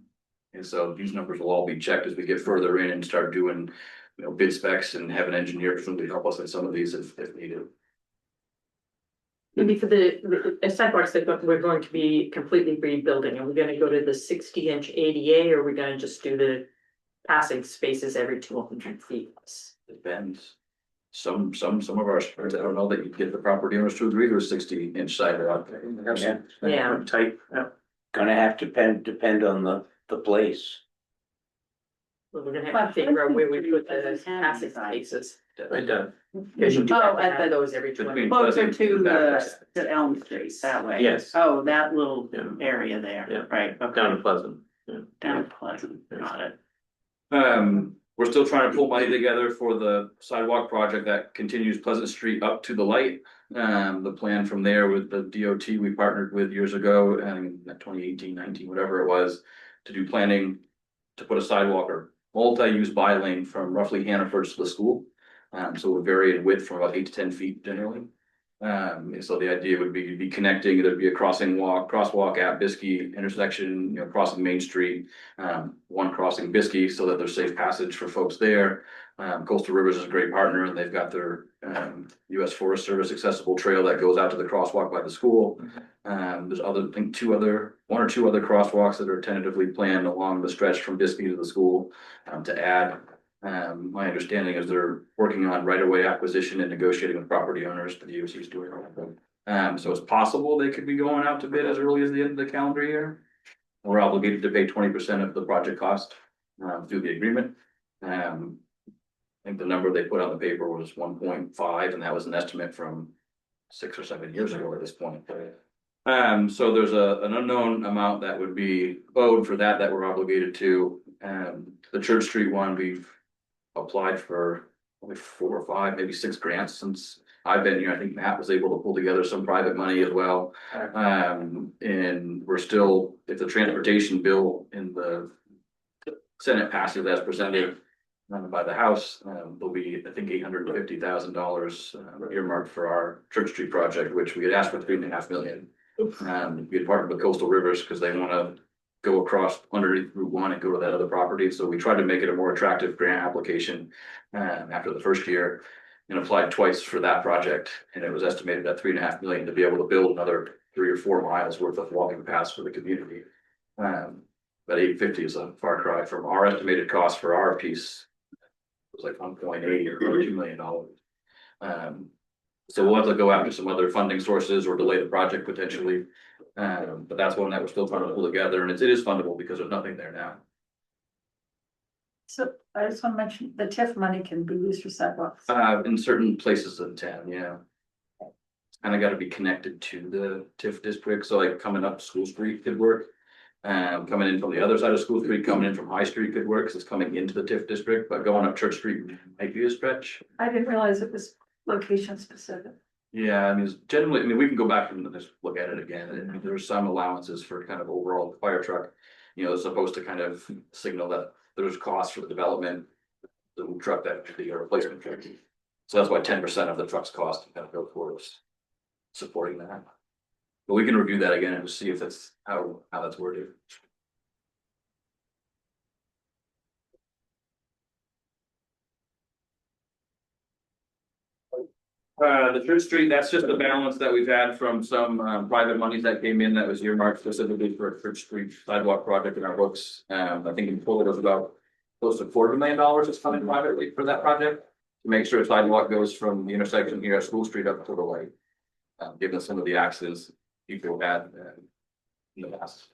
so these numbers will all be checked as we get further in and start doing, bid specs and have an engineer to help us with some of these if needed. Maybe for the sidewalks that we're going to be completely rebuilding, are we gonna go to the 60-inch ADA, or are we gonna just do the passing spaces every 200 feet? Depends. Some of our streets, I don't know that you get the property owners to agree to a 60-inch sidewalk. Yeah. Tight, gonna have to depend on the place. Well, we're gonna have to figure out where we put the passing spaces. I done. Because you do have to at have the- those every 200. Between Closer Pleasant to and the Elm Street that way. Yes. Oh, that little Yeah. area there, Yeah. right, okay, Down to Pleasant. down Pleasant, got it. We're still trying to pull money together for the sidewalk project that continues Pleasant Street up to the light. The plan from there with the DOT we partnered with years ago, and 2018, 19, whatever it was, to do planning to put a sidewalk or multi-use bi-lane from roughly Hannaford to the school. So it would vary in width from about 8 to 10 feet generally. And so the idea would be to be connecting, there'd be a crosswalk at Biskie intersection, crossing Main Street. One crossing Biskie so that there's safe passage for folks there. Coastal Rivers is a great partner and they've got their US Forest Service accessible trail that goes out to the crosswalk by the school. There's I think one or two other crosswalks that are tentatively planned along the stretch from Biskie to the school to add. My understanding is they're working on right-of-way acquisition and negotiating with property owners. The DOC is doing all of them. So it's possible they could be going out to bid as early as the end of the calendar year. We're obligated to pay 20% of the project cost through the agreement. I think the number they put on the paper was 1.5, and that was an estimate from 6 or 7 years ago at this point. So there's an unknown amount that would be owed for that we're obligated to. The Church Street one, we've applied for only 4 or 5, maybe 6 grants since I've been here. I think Matt was able to pull together some private money as well. And we're still, if the transportation bill in the Senate passes as presented by the House, there'll be, I think, $850,000 earmarked for our Church Street project, which we had asked for $3.5 million. We had partnered with Coastal Rivers because they want to go across underneath Route 1 and go to that other property. So we tried to make it a more attractive grant application after the first year and applied twice for that project. And it was estimated at $3.5 million to be able to build another 3 or 4 miles worth of walking paths for the community. But 850 is a far cry from our estimated cost for our piece. It was like 1.8 or $2 million. So we'll have to go after some other funding sources or delay the project potentially. But that's one that we're still trying to pull together, and it is fundable because there's nothing there now. So I just want to mention the TIF money can be used for sidewalks. In certain places in town, yeah. It's kind of got to be connected to the TIF district, so like coming up School Street could work. Coming in from the other side of School Street, coming in from High Street could work, because it's coming into the TIF district, but going up Church Street might be a stretch. I didn't realize it was location specific. Yeah, I mean, it's generally, we can go back and just look at it again, and there's some allowances for kind of overall fire truck. It's supposed to kind of signal that there's costs for the development, the truck that the replacement truck. So that's why 10% of the truck's cost kind of go towards supporting that. But we can review that again and see if that's how that's worded. The Church Street, that's just the balance that we've had from some private monies that came in that was earmarked specifically for a Church Street sidewalk project in our books. I think in total it was about close to $250,000 that's coming privately for that project. To make sure a sidewalk goes from the intersection here at School Street up to the light. Given some of the accidents people had in the past.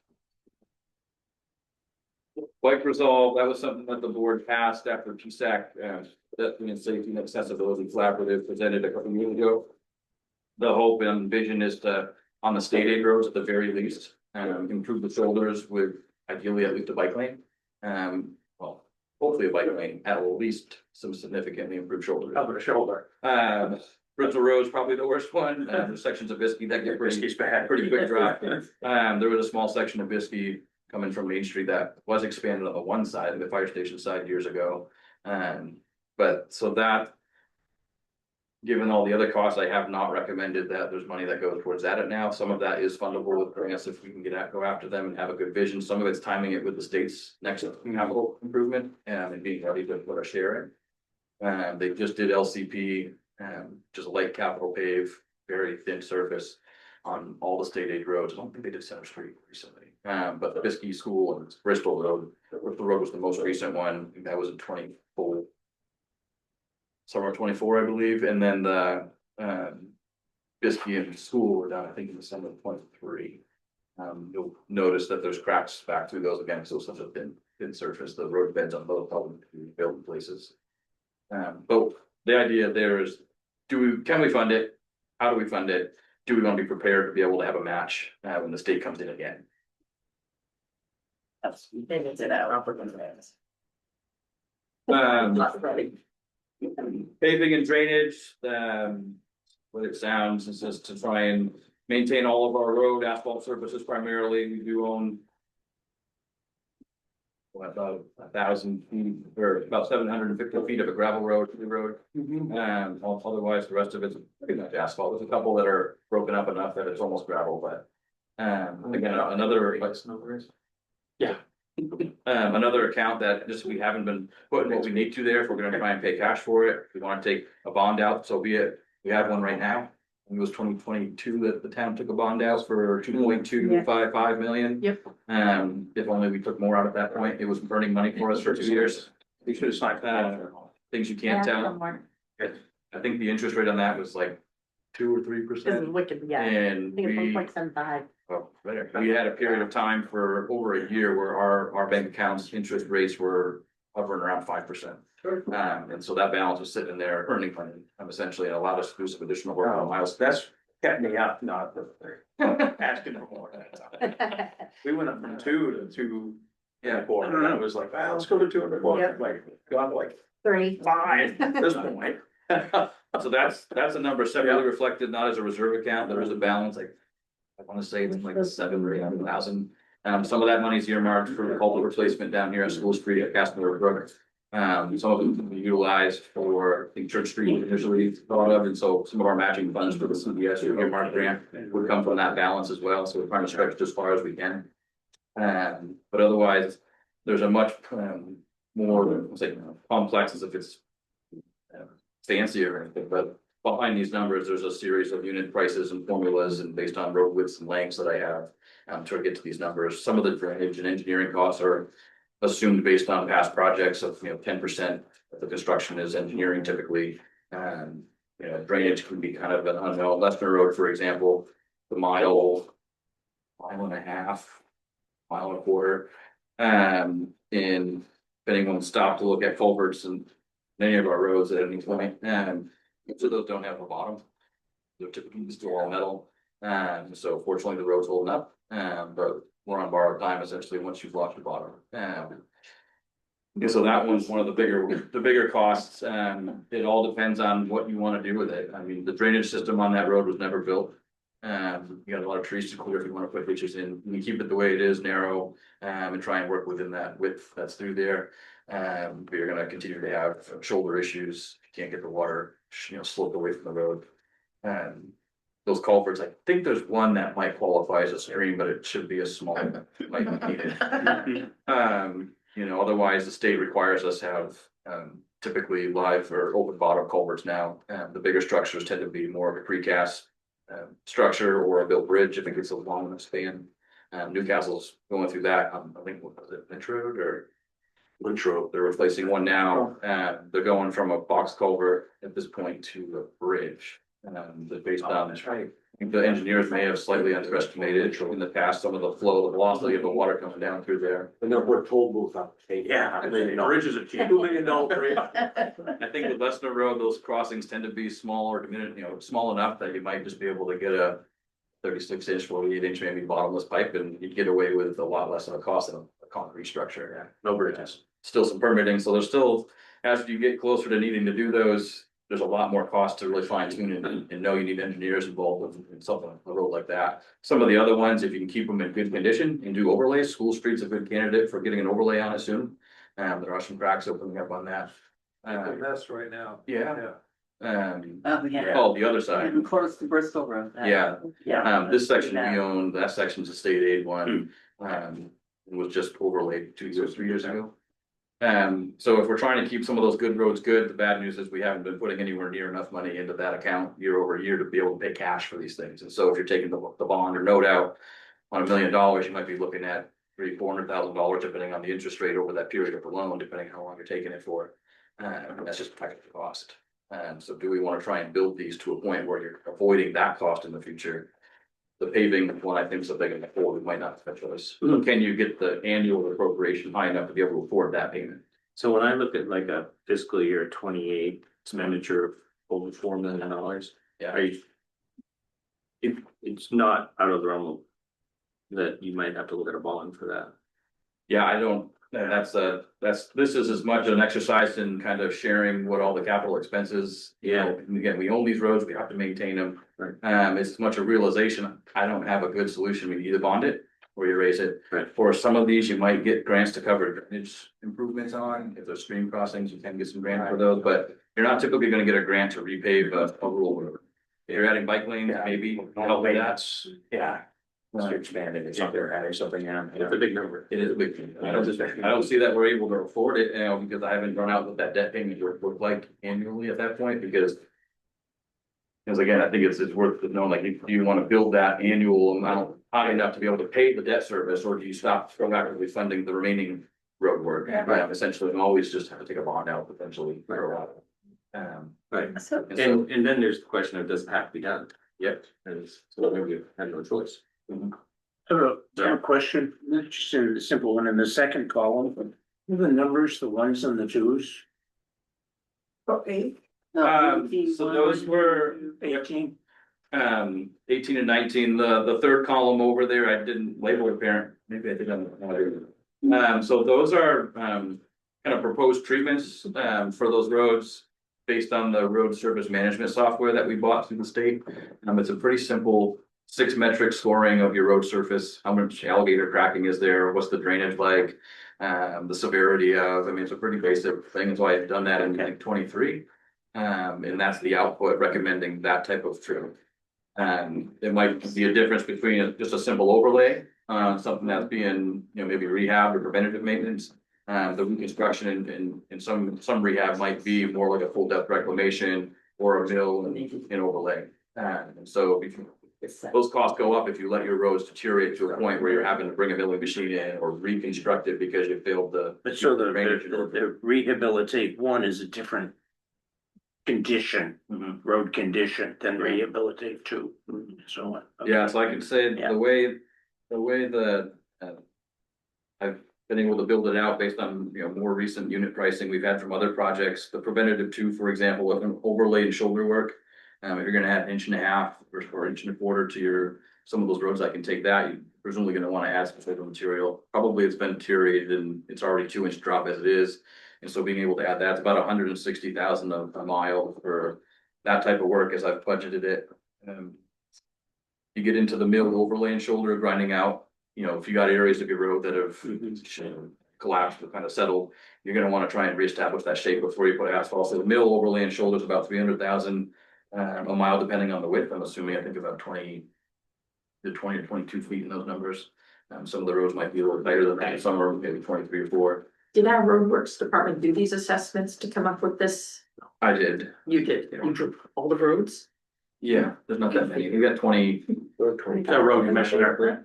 Bike resolve, that was something that the board passed after PSAC, that Safety and Accessibility Collaborative presented a couple of years ago. The hope and vision is to, on the state aid roads at the very least, improve the shoulders with ideally at least a bike lane. Well, hopefully a bike lane, at least some significantly improved shoulders. Cover the shoulder. Bristol Road's probably the worst one. There's sections of Biskie that get Risky's bad. pretty quick drop. There was a small section of Biskie coming from Main Street that was expanded on the one side of the fire station side years ago. But so that, given all the other costs, I have not recommended that there's money that goes towards that now. Some of that is fundable with grants if we can go after them and have a good vision. Some of it's timing it with the state's next capital improvement and being ready to put our share in. They just did LCP, just a light capital pave, very thin surface on all the state aid roads. I don't think they did Center Street recently. But the Biskie School and Bristol Road was the most recent one. That was in 24. Summer 24, I believe, and then the Biskie and School were done, I think, in December 23. You'll notice that there's cracks back through those again, so such a thin surface. The road beds on both probably built in places. But the idea there is, can we fund it? How do we fund it? Do we want to be prepared to be able to have a match when the state comes in again? That's, maybe it's in our operating plans. Not ready. Paving and drainage, what it sounds is just to try and maintain all of our road asphalt surfaces primarily. We do own about 1,000 feet or about 750 feet of a gravel road, otherwise the rest of it's pretty much asphalt. There's a couple that are broken up enough that it's almost gravel, but again, another account that just we haven't been putting what we need to there. If we're gonna try and pay cash for it, if we wanna take a bond out, so be it. We have one right now. It was 2022 that the town took a bond out for 2.255 million. Yep. If only we took more out at that point. It was burning money for us for 2 years. You should have signed that. Things you can't tell. I think the interest rate on that was like 2 or 3%. Wicked, yeah. And I think it's we, 1.75. well, we had a period of time for over a year where our bank accounts interest rates were hovering around 5%. And so that balance was sitting in there earning money, essentially, and allowed us to do some additional work on miles. That's kept me up, not asking for more. We went up from 2 to 2. Yeah, 4. I don't know. It was like, let's go to 204. Yep. Like, gone like 3. 5 at this point. So that's a number separately reflected, not as a reserve account. There is a balance, like, I want to say it's like 700,000 or 800,000. Some of that money is earmarked for culvert replacement down here at School Street at Casper Brook. Some of it can be utilized for, I think, Church Street initially thought of, and so some of our matching funds for the CBS or earmark grant would come from that balance as well, so we're trying to stretch it as far as we can. But otherwise, there's a much more, say, complex, as if it's fancy or anything, but behind these numbers, there's a series of unit prices and formulas and based on road widths and lengths that I have to get to these numbers. Some of the drainage and engineering costs are assumed based on past projects of 10% of the construction is engineering typically. Drainage can be kind of an unknown. Lester Road, for example, the mile and a half, mile and a quarter. In if anyone stopped to look at culverts and many of our roads at any point, most of those don't have a bottom. They're typically still all metal. So fortunately the road's holding up, but we're on borrowed time essentially once you've lost your bottom. So that one's one of the bigger costs. It all depends on what you want to do with it. I mean, the drainage system on that road was never built. You got a lot of trees to clear if you want to put ditches in. We keep it the way it is, narrow, and try and work within that width that's through there. We're gonna continue to have shoulder issues. If you can't get the water, sloped away from the road. Those culverts, I think there's one that might qualify as a stream, but it should be a small, might be needed. Otherwise the state requires us to have typically live or open bottom culverts now. The bigger structures tend to be more of a precast structure or a built bridge if it gets a long enough span. Newcastle's going through that. I think, what was it, Lynch Road or Lynch Road? They're replacing one now. They're going from a box culvert at this point to a bridge. That based on, that's right. The engineers may have slightly underestimated in the past some of the flow, the velocity of the water coming down through there. And then we're toll booth up. Yeah. Bridges are cheap. $2 million bridge. I think with Lesnar Road, those crossings tend to be small or diminished, small enough that you might just be able to get a 36-inch, 48-inch, maybe bottomless pipe, and you'd get away with a lot less of a cost than a concrete structure. No bridges. Still some permitting, so there's still, as you get closer to needing to do those, there's a lot more cost to really fine tune and know you need engineers involved in something, a road like that. Some of the other ones, if you can keep them in good condition and do overlays, School Street's a good candidate for getting an overlay on it soon. There are some cracks opening up on that. It's a mess right now. Yeah. Oh, yeah. Oh, the other side. Getting close to Bristol Road. Yeah. Yeah. This section we own, that section's a state aid one, it was just overlaid 2 years, 3 years ago. So if we're trying to keep some of those good roads good, the bad news is we haven't been putting anywhere near enough money into that account year over year to be able to pay cash for these things. And so if you're taking the bond or note out on $1 million, you might be looking at $300,000-$400,000 depending on the interest rate over that period of the loan, depending on how long you're taking it for. That's just practical cost. So do we want to try and build these to a point where you're avoiding that cost in the future? The paving one, I think, is a big enough for, we might not have a choice. Can you get the annual appropriation high enough to be able to afford that payment? So when I look at like a fiscal year 28 expenditure of over $4 million, Yeah. it's not out of the realm of that you might have to look at a bond for that. Yeah, I don't, this is as much an exercise in kind of sharing what all the capital expenses. And again, we own these roads, we have to maintain them. Right. It's as much a realization, I don't have a good solution, we either bond it or you raise it. Right. For some of these, you might get grants to cover drainage improvements on, if there's stream crossings, you can get some grant for those, but you're not typically gonna get a grant to repave a rural road. If you're adding bike lanes, maybe help with that. Yeah. Once you're expanding, it's not there, adding something in. It's a big number. It is a big thing. I don't see that we're able to afford it, because I haven't run out what that debt payment would look like annually at that point, because. Because again, I think it's worth knowing, like, do you want to build that annual amount high enough to be able to pay the debt service, or do you stop actively funding the remaining road work? Essentially, you always just have to take a bond out potentially for a while. Right. So, And then there's the question of does it have to be done? Yep. And so maybe you have no choice. I have a question, just a simple one, in the second column, the numbers, the ones and the twos, okay, So those were 18. 18 and 19, the third column over there, I didn't label it parent, maybe I did on the. So those are kind of proposed treatments for those roads based on the road surface management software that we bought through the state. It's a pretty simple 6-metric scoring of your road surface, how much alligator cracking is there, what's the drainage like, the severity of, it's a pretty basic thing, that's why I've done that in, I think, 23. And that's the output recommending that type of trim. It might be a difference between just a simple overlay, something that's being, maybe rehab or preventative maintenance. The reconstruction and some rehab might be more like a full depth reclamation or a mill and overlay. And so if those costs go up if you let your roads deteriorate to a point where you're having to bring a milling machine in or reconstruct it because you failed the. But so the rehabilitate one is a different condition, road condition than rehabilitate two, and so on. Okay. Yeah, so I can say Yeah. the way I've been able to build it out based on, more recent unit pricing we've had from other projects. The preventative 2, for example, with an overlay and shoulder work. If you're gonna add 1.5 inches or 1.25 inches to some of those roads, I can take that. You're presumably gonna want to add some sort of material. Probably it's been deteriorated and it's already 2-inch drop as it is. And so being able to add that's about 160,000 a mile for that type of work as I've budgeted it. You get into the mill overlay and shoulder grinding out, if you got areas of your road that have collapsed or kind of settled, you're gonna want to try and reestablish that shape before you put asphalt. So the mill overlay and shoulder is about 300,000 a mile, depending on the width. I'm assuming, I think about 20 or 22 feet in those numbers. Some of the roads might be a little tighter than that, some are maybe 23 or 4. Did our roadworks department do these assessments to come up with this? I did, You did, you drew all the roads? yeah, there's not that many, we got 20. The road commissioner.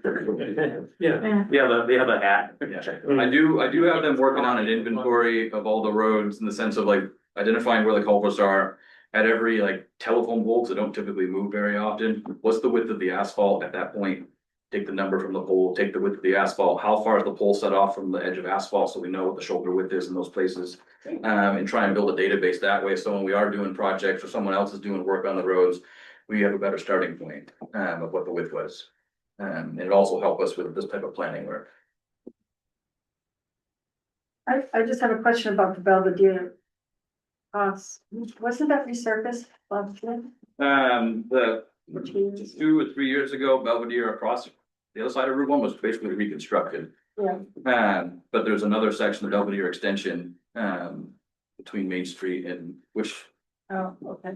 Yeah. The other hat. Yeah. I do have them working on an inventory of all the roads in the sense of like identifying where the culverts are. At every like telephone poles that don't typically move very often, what's the width of the asphalt at that point? Take the number from the pole, take the width of the asphalt, how far is the pole set off from the edge of asphalt, so we know what the shoulder width is in those places. And try and build a database that way, so when we are doing projects or someone else is doing work on the roads, we have a better starting point, of what the width was. And it also help us with this type of planning work. I just have a question about the Belvedere. Wasn't that resurfaced last year? The 2 years? 2 or 3 years ago, Belvedere across the other side of Route 1 was basically reconstructed. Yeah. But there's another section of Belvedere extension, between Main Street and which, Oh, okay.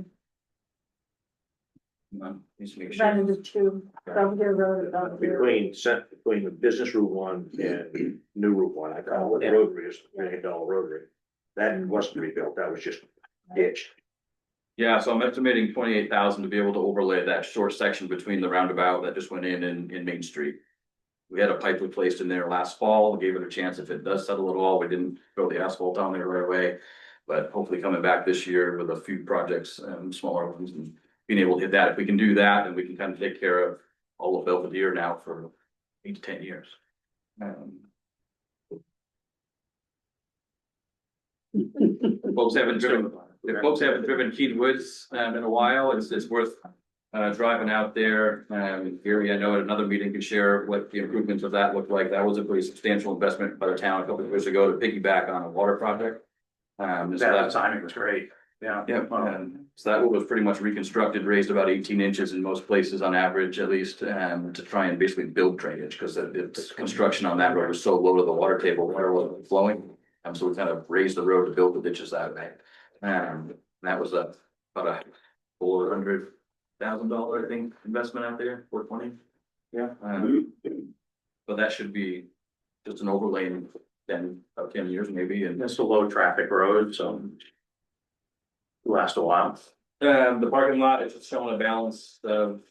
needs to make Ran sure. into 2, Belvedere Road, and Belvedere. Between the business Route 1 and new Route 1, I call it the rotary, is $1 million rotary. That wasn't rebuilt, that was just ditched. Yeah, so I'm estimating 28,000 to be able to overlay that short section between the roundabout that just went in Main Street. We had a pipe we placed in there last fall, gave it a chance if it does settle at all, we didn't throw the asphalt down there right away. But hopefully coming back this year with a few projects, smaller ones, and being able to hit that, if we can do that, then we can kind of take care of all of Belvedere now for 8 to 10 years. If folks haven't driven Keith Woods in a while, it's worth driving out there. Gary, I know at another meeting could share what the improvements of that looked like. That was a pretty substantial investment by the town a couple of years ago to piggyback on a water project. That timing was great. Yeah. Yeah, so that was pretty much reconstructed, raised about 18 inches in most places on average, at least, to try and basically build drainage, because its construction on that road was so low to the water table, water wasn't flowing. So we kind of raised the road to build the ditches that way. That was about a $400,000, I think, investment out there, 420. Yeah. But that should be just an overlay in 10 years maybe, and It's a low traffic road, so. Last a while. the parking lot is just showing a balance of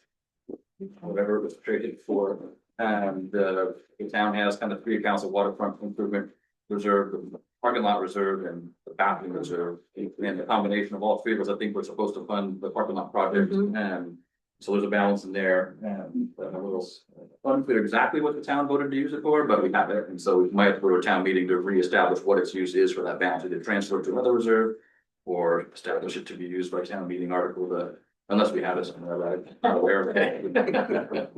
whatever it was traded for. The town has kind of 3 accounts of waterfront improvement reserve, the parking lot reserve, and the bathroom reserve. And the combination of all 3 of us, I think we're supposed to fund the parking lot project. So there's a balance in there, and a little unclear exactly what the town voted to use it for, but we have it. And so we might have to go to a town meeting to reestablish what its use is for that balance, either transfer it to another reserve or establish it to be used by town meeting article, unless we have it somewhere that I'm not aware of. Remember,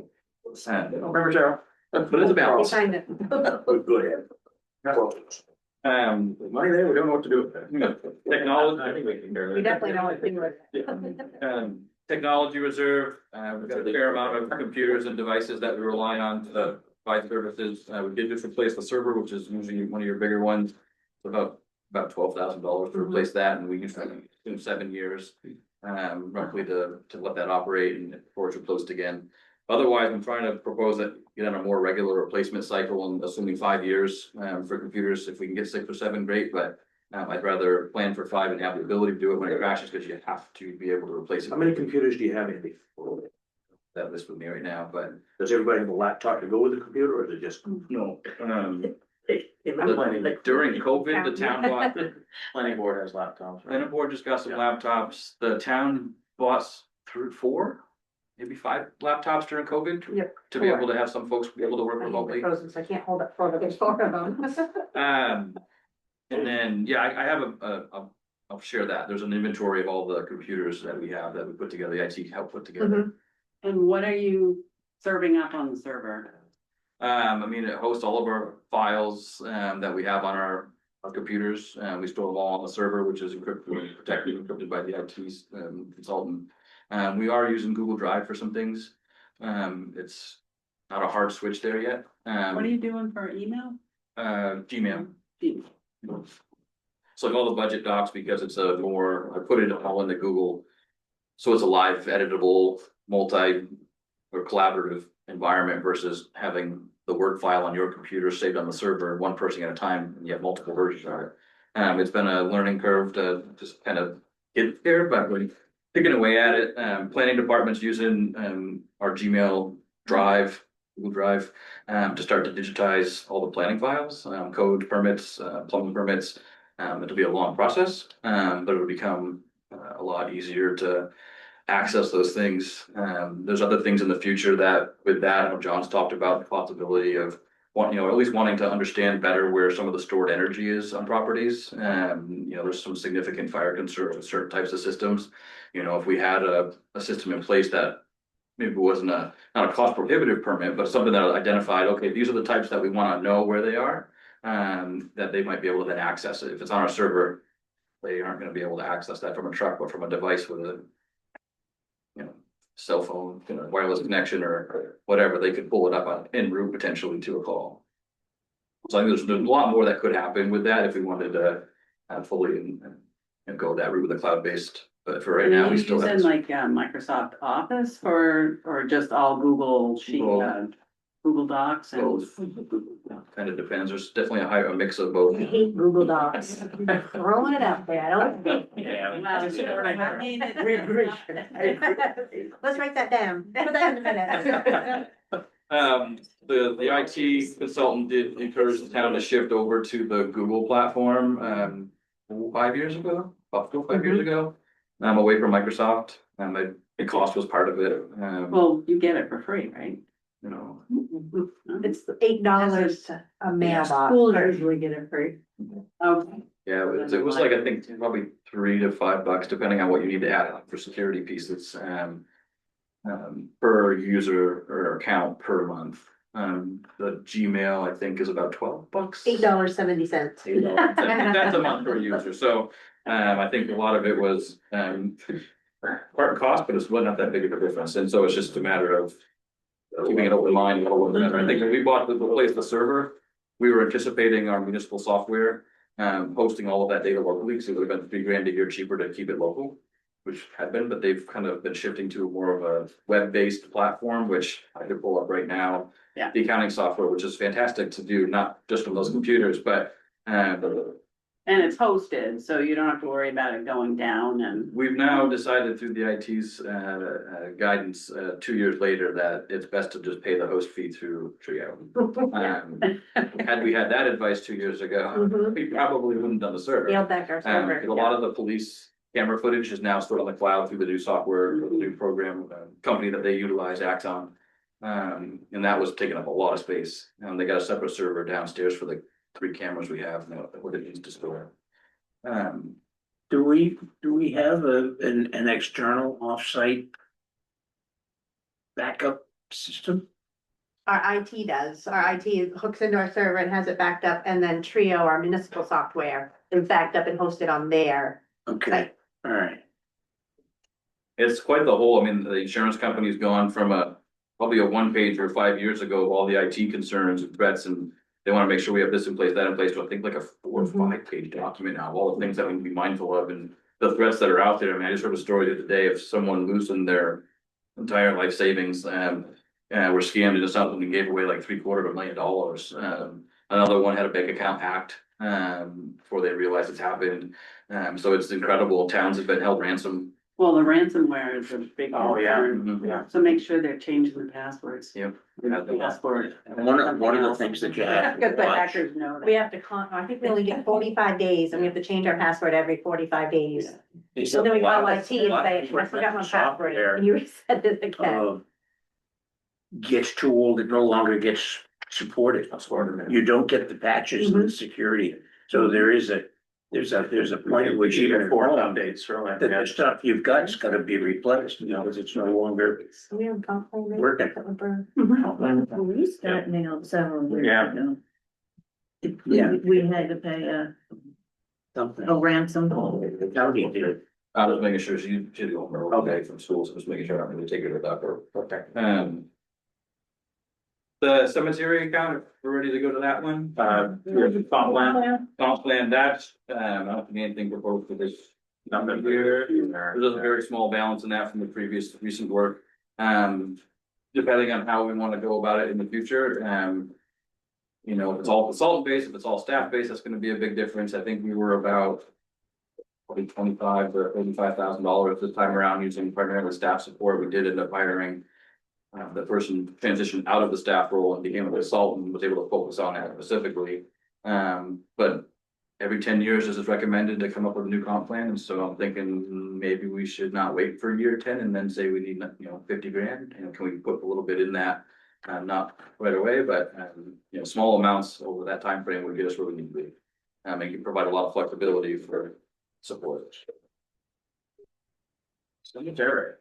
Cheryl? But it's a balance. Sign it. Go ahead. Money there, we don't know what to do with it. Technology. We definitely know what to do with it. Technology reserve, we've got a fair amount of computers and devices that we rely on to provide services. We did just replace the server, which is usually one of your bigger ones. About $12,000 to replace that, and we used to do 7 years, roughly to let that operate and before it's replaced again. Otherwise, I'm trying to propose that get on a more regular replacement cycle, and assuming 5 years, for computers. If we can get 6 or 7, great, but I'd rather plan for 5 and have the ability to do it when it crashes, because you have to be able to replace it. How many computers do you have, Andy? That list with me right now, but Does everybody have a laptop to go with the computer, or is it just? no. During COVID, the town bought, Planning board has laptops. planning board just got some laptops. The town bought 4, maybe 5 laptops during COVID. Yep. To be able to have some folks be able to work I need remotely. the frozen, so I can't hold up for the big 4 of them. And then, yeah, I have I'll share that. There's an inventory of all the computers that we have that we put together, the IT helped put together. And what are you serving up on the server? I mean, it hosts all of our files, that we have on our computers. We store them all on the server, which is encrypted, protected, encrypted by the IT consultant. We are using Google Drive for some things. It's not a hard switch there yet. What are you doing for email? Gmail. So like all the budget docs, because it's I put it all into Google. So it's a live editable, multi or collaborative environment versus having the Word file on your computer saved on the server, one person at a time, and you have multiple versions of it. It's been a learning curve to just kind of get there, but we're picking away at it. Planning department's using our Gmail Drive, Google Drive, to start to digitize all the planning files, code permits, plumbing permits. It'll be a long process, but it'll become a lot easier to access those things. There's other things in the future that with that, I know John's talked about the possibility of at least wanting to understand better where some of the stored energy is on properties. There's some significant fire concerns with certain types of systems. If we had a system in place that maybe wasn't not a cost prohibitive permit, but something that identified, okay, these are the types that we want to know where they are, that they might be able to then access it. If it's on our server, they aren't going to be able to access that from a truck, but from a device with a cell phone, wireless connection or whatever, they could pull it up on en route potentially to a call. So I think there's a lot more that could happen with that if we wanted to fully and go that route with a cloud-based. But for right now, we still have. Using like Microsoft Office or just all Google Sheet, Google Docs and. Kind of depends. There's definitely a mix of both. I hate Google Docs. Throwing it out there, I don't. We agree. Let's write that down, put that in the minutes. The IT consultant did encourage the town to shift over to the Google platform, 5 years ago, about 5 years ago. Away from Microsoft, the cost was part of it. Well, you get it for free, right? It's $8 a mailbox. Schools usually get it free. Okay. Yeah, it was like, I think probably $3 to $5, depending on what you need to add for security pieces, per user or account per month. The Gmail, I think, is about $12. $8.70. That's a month per user, so, I think a lot of it was, part cost, but it's not that big of a difference, and so it's just a matter of keeping an open mind. I think when we bought the server, we were anticipating our municipal software, hosting all of that data locally, because it would have been $3,000 a year cheaper to keep it local, which had been, but they've kind of been shifting to more of a web-based platform, which I could pull up right now. Yeah. The accounting software, which is fantastic to do, not just on those computers, but And it's hosted, so you don't have to worry about it going down and. we've now decided through the IT's guidance 2 years later that it's best to just pay the host fee through Trio. Had we had that advice 2 years ago, we probably wouldn't have done the server. Scale back our server. A lot of the police camera footage is now stored on the cloud through the new software, the new program company that they utilize, Axon. And that was taking up a lot of space. They got a separate server downstairs for the 3 cameras we have now, what it needs to store. Do we have an external offsite backup system? Our IT does. Our IT hooks into our server and has it backed up, and then Trio, our municipal software, is backed up and hosted on there. Okay, all right. It's quite the whole, I mean, the insurance company's gone from probably a 1-pager 5 years ago of all the IT concerns and threats, and they want to make sure we have this in place, that in place, to I think like a 4 or 5-page document now, of all the things that we need to be mindful of and the threats that are out there. I mean, I just heard a story the other day of someone losing their entire life savings and were scammed into something and gave away like $750,000. Another one had a bank account hacked before they realized it's happened. So it's incredible. Towns have been held ransom. Well, the ransomware is a big. Oh, yeah. concern. Yeah. So make sure they're changing the passwords. Yep. The password. And one of the things that you have to Good that watch, hackers know We that. have to I think we only get 45 days, and we have to change our password every 45 days. is So then we a lot call of- IT and a lot of say, I forgot my password, software, and you reset it again. gets too old, it no longer gets supported. You don't get the patches and the security. So there's a point at which even at Fourth home, updates, really. that the stuff you've got's gotta be replaced, because it's no longer We have complaint. working. Police got nailed several years Yeah. ago. Yeah. We had to pay Something. a ransom. The county did. I was making sure she didn't remember okay from school, so I was making sure I'm gonna take her to the doctor. Okay. The cemetery account, we're ready to go to that one. Here's the comp plan. Comp plan, that's, I don't think anything proposed for this. Nothing Here, here. there's a very small balance in that from the recent work. Depending on how we wanna go about it in the future, You know, if it's all consultant based, if it's all staff based, that's gonna be a big difference. I think we were about probably $25,000 to $85,000 this time around using primarily staff support. We did end up hiring the person transitioned out of the staff role and became a consultant, and was able to focus on that specifically. But every 10 years, this is recommended to come up with a new comp plan, and so I'm thinking maybe we should not wait for year 10 and then say we need, 50 grand. You know, can we put a little bit in that? Not right away, but small amounts over that time frame would get us where we need to be. And can provide a lot of flexibility for support. Cemetery.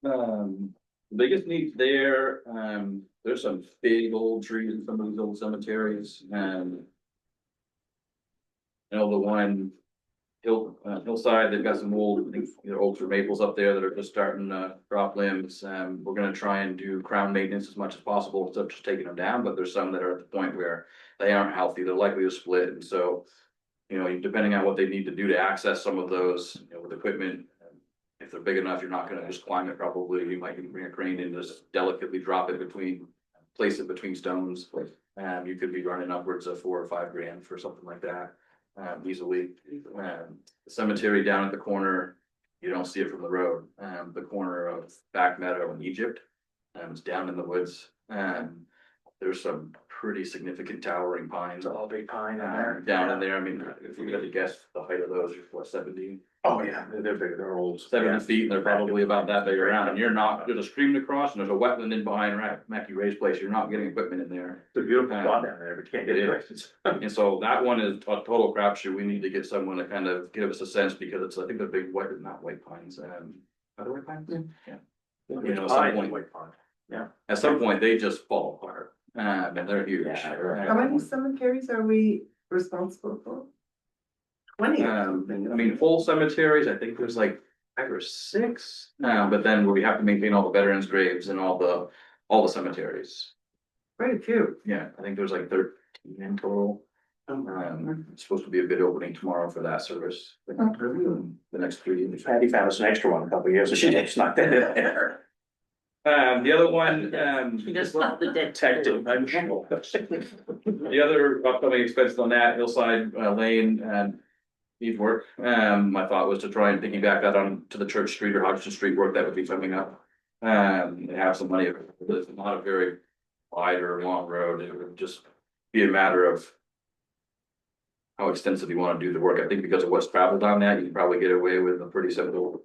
The biggest needs there, there's some big old trees in some of these old cemeteries, and the one hillside, they've got some old, I think, oaks or maples up there that are just starting to drop limbs. We're gonna try and do crown maintenance as much as possible instead of just taking them down, but there's some that are at the point where they aren't healthy, they're likely to split, and so, depending on what they need to do to access some of those, with equipment, if they're big enough, you're not gonna just climb it probably, you might bring a crane in, just delicately drop it place it between stones. You could be running upwards of $4 or $5 grand for something like that, easily. The cemetery down at the corner, you don't see it from the road, the corner of Back Meadow in Egypt, it's down in the woods. There's some pretty significant towering pines. All big pine in there. Down in there, I mean, if you had to guess the height of those, what, 70? Oh, yeah, they're big, they're old. 70 feet, and they're probably about that big around, and there's a stream to cross, and there's a wetland in behind Mackie Ray's place, you're not getting equipment in there. It's a beautiful spot down there, but you can't get it. And so that one is a total crapshoot, we need to get someone to kind of give us a sense, because I think they're big white, not white pines, are they white pines? Yeah. At some point, at some point, they just fall apart, and they're huge. How many cemeteries are we responsible for? 20. I mean, whole cemeteries, I think there's like 5 or 6, but then we have to maintain all the veterans' graves and all the cemeteries. Quite a few. Yeah, I think there's like 13 in total. It's supposed to be a bid opening tomorrow for that service. The next 3 years. Patty found us an extra one a couple of years, so she just knocked that in there. The other one, He just left the dead. Detective, I'm sure. the other upcoming expense on that Hillside Lane, needs work. My thought was to try and piggyback that on to the Church Street or Hodgson Street work that would be coming up. And have some money, it's not a very wide or long road, it would just be a matter of how extensive you want to do the work. I think because of what's traveled on that, you can probably get away with a pretty simple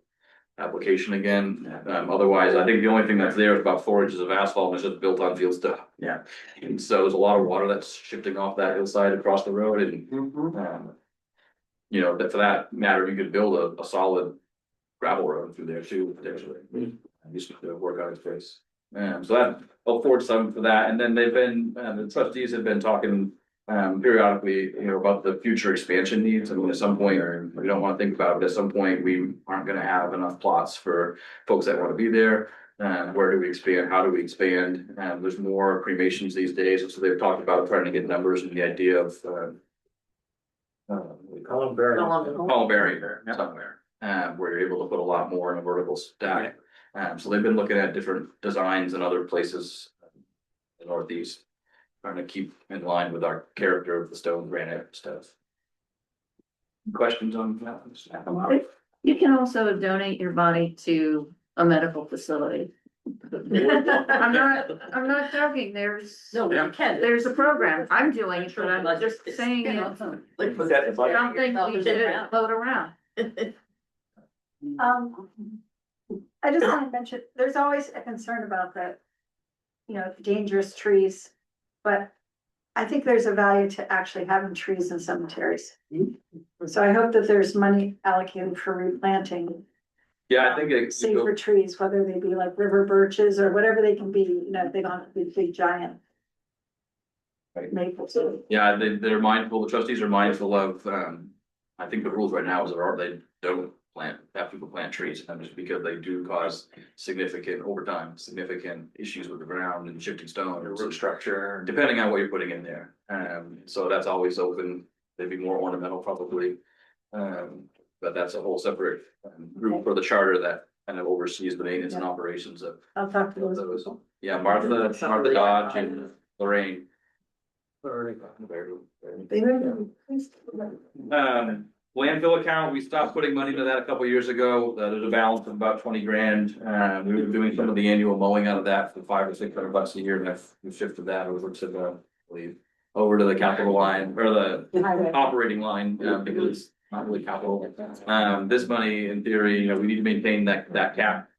application again. Otherwise, I think the only thing that's there is about 4 inches of asphalt, and it's just built on field stuff. Yeah. And so there's a lot of water that's shifting off that hillside across the road, and that for that matter, you could build a solid gravel road through there too, potentially. Just to work out its place. So that, I'll forward some for that, and then they've been, the trustees have been talking periodically, about the future expansion needs. I mean, at some point, we don't want to think about it, but at some point, we aren't gonna have enough plots for folks that want to be there. Where do we expand? How do we expand? There's more cremations these days, and so they've talked about trying to get numbers and the idea of Columbarium. somewhere, where you're able to put a lot more in a vertical stack. So they've been looking at different designs in other places in the Northeast, trying to keep in line with our character of the stone granite stuff. Questions on that? You can also donate your body to a medical facility. I'm not joking, No, we can. there's a program, I'm doing it, but I'm just saying it. Put that in budget. Something we should float around. I just want to mention, there's always a concern about the, dangerous trees. But I think there's a value to actually having trees in cemeteries. So I hope that there's money allocated for replanting. Yeah, I think it's. Safer trees, whether they be like river birches or whatever they can be, they don't have to be big giant. Maples. Yeah, they're mindful, the trustees are mindful of, I think the rules right now is that they don't have people plant trees, and just because they do cause significant issues with the ground and shifting stones. Root structure. Depending on what you're putting in there, so that's always open, they'd be more ornamental probably. But that's a whole separate group for the charter that kind of oversees the maintenance and operations of I'll talk to those. those. Yeah, Martha Dodge and Lorraine. Landfill account, we stopped putting money into that a couple years ago. There's a balance of about 20 grand. We were doing some of the annual mowing out of that for $500 or $600 a year, and we've shifted that over to the, I believe, over to the capital line or the operating line, because it's not really capital. This money, in theory, we need to maintain that cap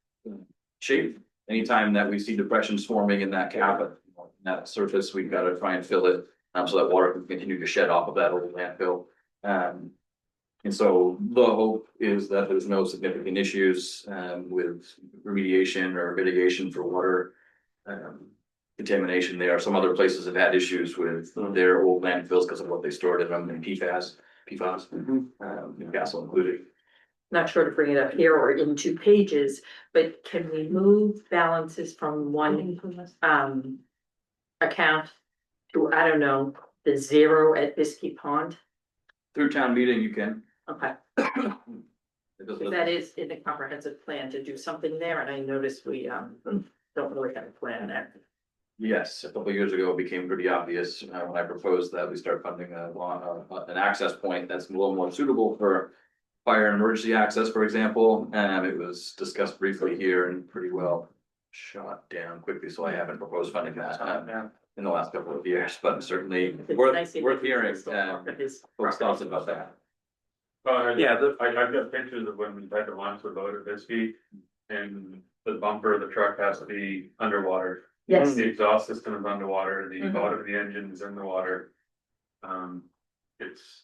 shape. Anytime that we see depressions forming in that cap, in that surface, we've got to try and fill it, so that water can continue to shed off of that old landfill. And so the hope is that there's no significant issues with remediation or mitigation for water contamination there. Some other places have had issues with their old landfills because of what they stored in them, and PFAS, Newcastle included. Not sure to bring it up here or in 2 pages, but can we move balances from one account to, I don't know, the 0 at Biskie Pond? Through town meeting, you can. Okay. Because that is in the comprehensive plan to do something there, and I noticed we don't really have a plan there. Yes, a couple of years ago, it became pretty obvious when I proposed that we start funding an access point that's a little more suitable for fire and emergency access, for example. It was discussed briefly here and pretty well shot down quickly, so I haven't proposed funding that in the last couple of years, but certainly worth hearing folks' thoughts about that. Yeah, I've got pictures of when we had to launch the boat at Bisbee, and the bumper of the truck has to be underwater. Yes. The exhaust system is underwater, the bottom of the engine is in the water. It's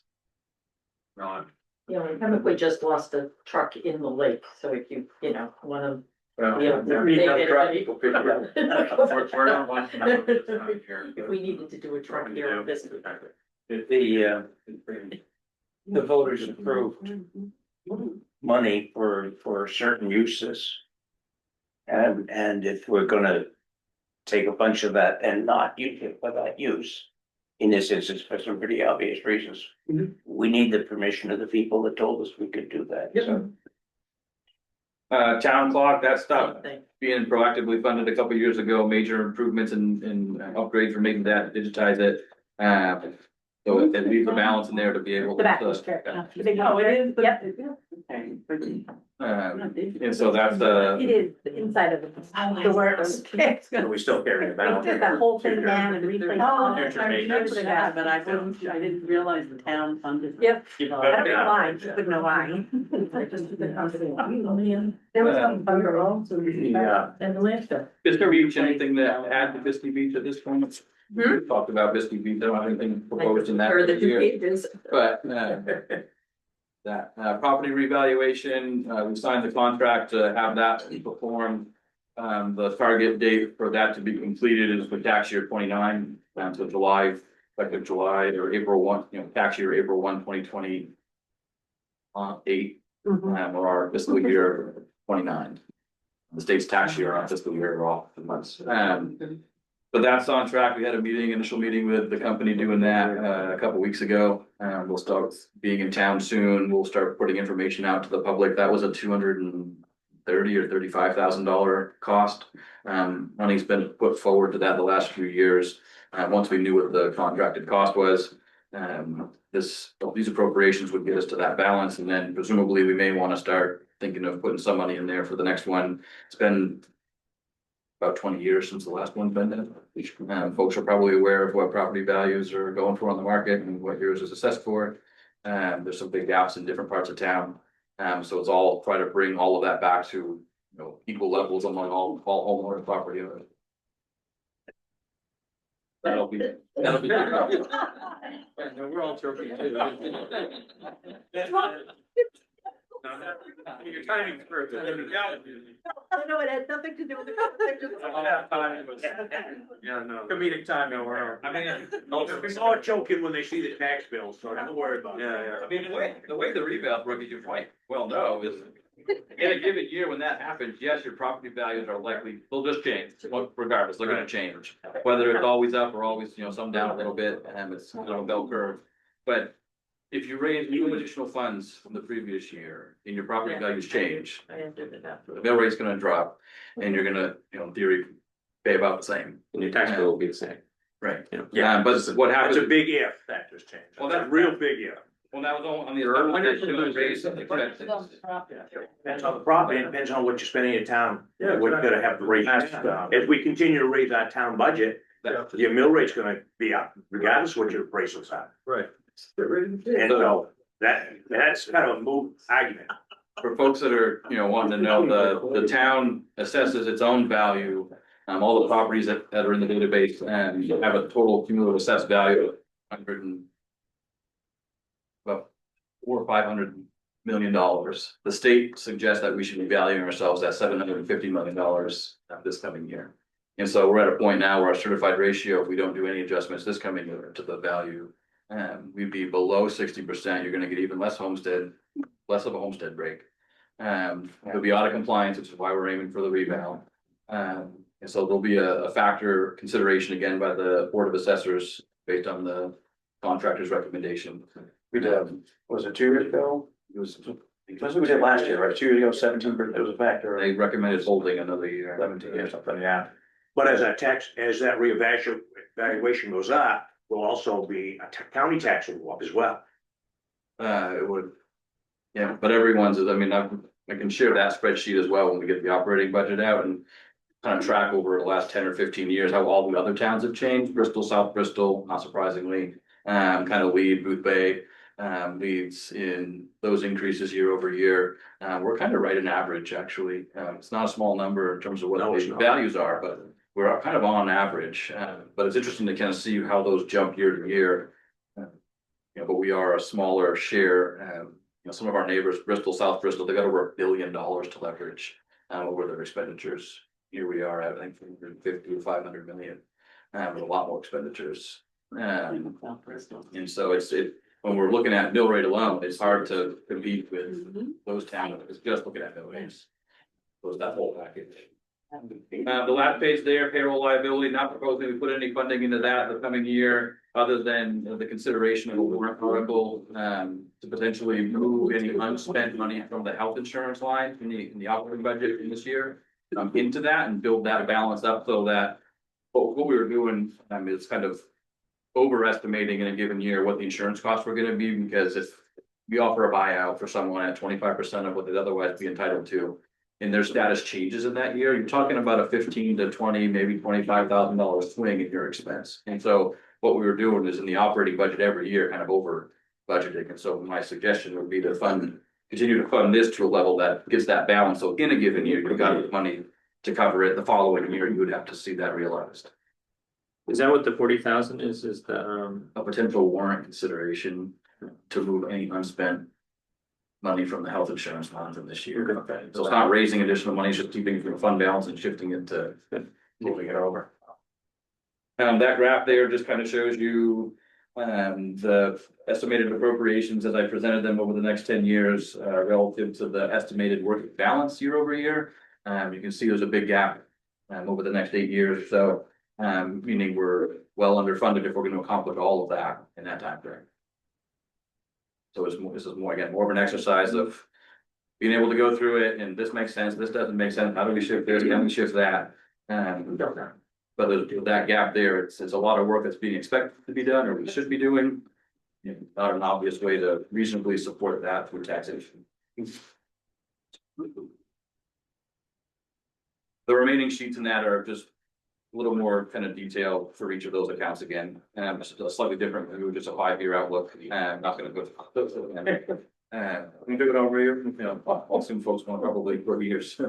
not. We just lost a truck in the lake, so if you one of. We're not launching it, it's not here. If we needed to do a truck here on this. The voters approved money for certain uses. And if we're gonna take a bunch of that and not use it for that use, in this instance, for some pretty obvious reasons, we need the permission of the people that told us we could do that. So. Town clock, that stuff being proactively funded a couple years ago, major improvements and upgrades for making that, digitize it. So it leaves a balance in there to be able The back was to. fair. Oh, it is? Yep. And so that's It is the inside of the works. We still carry the balance. Took that whole thing down and replaced. Oh, it. I remember that, but I didn't realize the town funded. Yep. I don't know why, just wouldn't know why. There was some thunder also. Yeah. And the landfill. Biscuit Beach, anything that add to Biscuit Beach at this point? We talked about Biscuit Beach, I don't have anything proposed in that. Or the 2 year. pages. But that property revaluation, we signed the contract to have that performed. The target date for that to be completed is for tax year 29, so July, effective July or April 1, tax year April 1, 2028. Or our fiscal year 29. The state's tax year on fiscal year are all the months. But that's on track. We had a initial meeting with the company doing that a couple weeks ago. We'll start being in town soon. We'll start putting information out to the public. That was a $230,000 or $35,000 cost. Money's been put forward to that the last few years. Once we knew what the contracted cost was, these appropriations would get us to that balance, and then presumably we may want to start thinking of putting some money in there for the next one. It's been about 20 years since the last one's been done. Folks are probably aware of what property values are going for on the market and what yours is assessed for. There's some big gaps in different parts of town. So it's all try to bring all of that back to equal levels among all homeowners property owners. That'll be. We're all joking too. Your timing's perfect. I know it had nothing to do with the. Yeah, no. Comedic timing over. I mean, it's all joking when they see the tax bill, so don't worry about it. I mean, the way the revale work, as you quite well know, is in a given year when that happens, yes, your property values are likely, they'll just change, regardless, they're gonna change. Whether it's always up or always, some down a little bit, and it's a bell curve. But if you raise new additional funds from the previous year and your property values change, the mill rate's gonna drop and you're gonna, in theory, pay about the same. And your tax bill will be the same. Right. Yeah. But what That's happens, a big if that just changed. Well, That's a that- real big if. well, that was on the raise of expenses. Depends on the property, it depends on what you're spending in town, Yeah, what you're gonna have to raise. If we continue to raise our town budget, your mill rate's gonna be up regardless of what your appraisals are. Right. And so that's kind of a moot argument. For folks that are, wanting to know, the town assesses its own value. All the properties that are in the database and have a total cumulative assessed value of about $400-500 million. The state suggests that we should be valuing ourselves at $750 million this coming year. And so we're at a point now where our certified ratio, if we don't do any adjustments this coming year to the value, we'd be below 60%. You're gonna get even less of a homestead break. It'll be out of compliance, which is why we're aiming for the rebound. And so there'll be a factor consideration again by the Board of Assessors based on the contractor's recommendation. We did, was it 2 years ago? It was, That's what we did last year, right? 2 years ago, 17, it was a factor. they recommended holding another year. 17 or something, yeah. But as that reevaluation goes up, will also be county tax will go up as well. It would. Yeah, but everyone's, I can share that spreadsheet as well when we get the operating budget out and kind of track over the last 10 or 15 years, how all the other towns have changed. Bristol, South Bristol, not surprisingly, kind of lead, Booth Bay, leads in those increases year over year. We're kind of right in average, actually. It's not a small number in terms of what No, it's the not. values are, but we're kind of on average. But it's interesting to kind of see how those jump year to year. But we are a smaller share. Some of our neighbors, Bristol, South Bristol, they got over $1 billion to leverage over their expenditures. Here we are at, I think, 450 to 500 million, with a lot more expenditures. And so when we're looking at mill rate alone, it's hard to compete with those towns. It's just looking at mill rates. So that whole package. The last page there, payroll liability, not proposing we put any funding into that the coming year, other than the consideration of a warrant article, to potentially move any unspent money from the health insurance line in the operating budget in this year, into that and build that balance up so that what we were doing, is kind of overestimating in a given year what the insurance costs were gonna be, because if we offer a buyout for someone at 25% of what they'd otherwise be entitled to, and their status changes in that year, you're talking about a 15 to 20, maybe $25,000 swing in your expense. And so what we were doing is in the operating budget every year, kind of over budgeting. And so my suggestion would be to continue to fund this to a level that gets that balance. So in a given year, you've got the money to cover it. The following year, you would have to see that realized. Is that what the 40,000 is? Is the, A potential warrant consideration to move any unspent money from the health insurance fund from this year. Okay. So it's not raising additional money, it's just keeping it from fund balance and shifting it to moving it over. That graph there just kind of shows you the estimated appropriations as I presented them over the next 10 years relative to the estimated working balance year over year. You can see there's a big gap over the next 8 years or so, meaning we're well underfunded if we're going to accomplish all of that in that time frame. So this is more of an exercise of being able to go through it, and this makes sense, this doesn't make sense, how do we shift this, can we shift that? But there's that gap there, it's a lot of work that's being expected to be done, or we should be doing. Not an obvious way to reasonably support that through taxation. The remaining sheets in that are just a little more kind of detail for each of those accounts again, slightly different, maybe just a 5-year outlook. I'm not gonna go through. We took it over here, I'll assume folks want probably 40 years.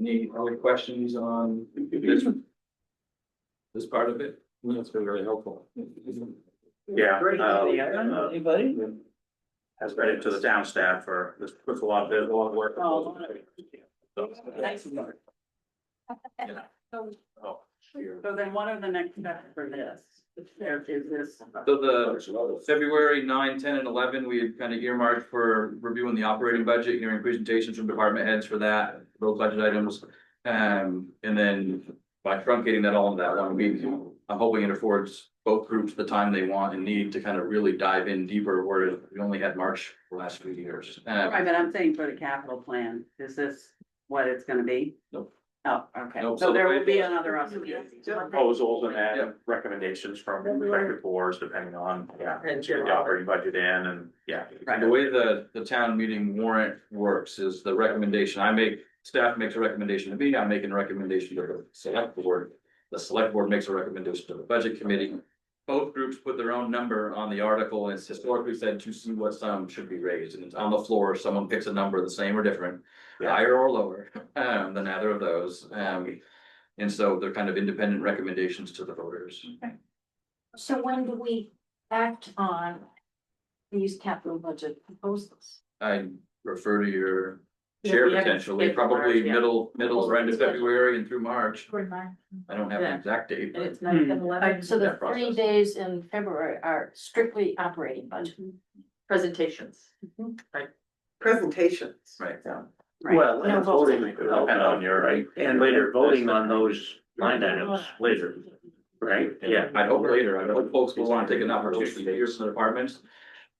Any other questions on this part of it? that's been very helpful. Yeah. Anybody? Has credit to the town staff for this, puts a lot of work. Oh, Thanks. Oh, So then what are the next steps for this? Is this? So the February 9, 10, and 11, we had kind of earmarked for reviewing the operating budget, hearing presentations from department heads for that, those budget items. And then by truncating that all into that one meeting, I'm hoping it affords both groups the time they want and need to kind of really dive in deeper, where we only had March the last few years. Right, but I'm saying for the capital plan, is this what it's gonna be? Nope. Oh, okay, Nope, so so there the way- will be another opportunity. Proposals and Yeah. then recommendations from respective boards, depending on, And get the operating budget in and, yeah. The way the town meeting warrant works is the recommendation, staff makes a recommendation to me, I'm making a recommendation to the select board. The select board makes a recommendation to the budget committee. Both groups put their own number on the article, and it's historically said to see what sum should be raised, and it's on the floor, someone picks a number the same or different. Higher or lower, than either of those, and so they're kind of independent recommendations to the voters. So when do we act on these capital budget proposals? I refer to your chair we have to potentially, skip March, probably yeah. middle or end of February and through March. I don't have an Yeah. exact date, And but it's 9th and 11th. So the That process. 3 days in February are strictly operating budget. Presentations. Presentations. right. Right. Well, No and votes. voting, Depend on your, right? and later voting on those line items later, right? Yeah, I hope later, I hope folks will wanna take an opportunity to hear some departments.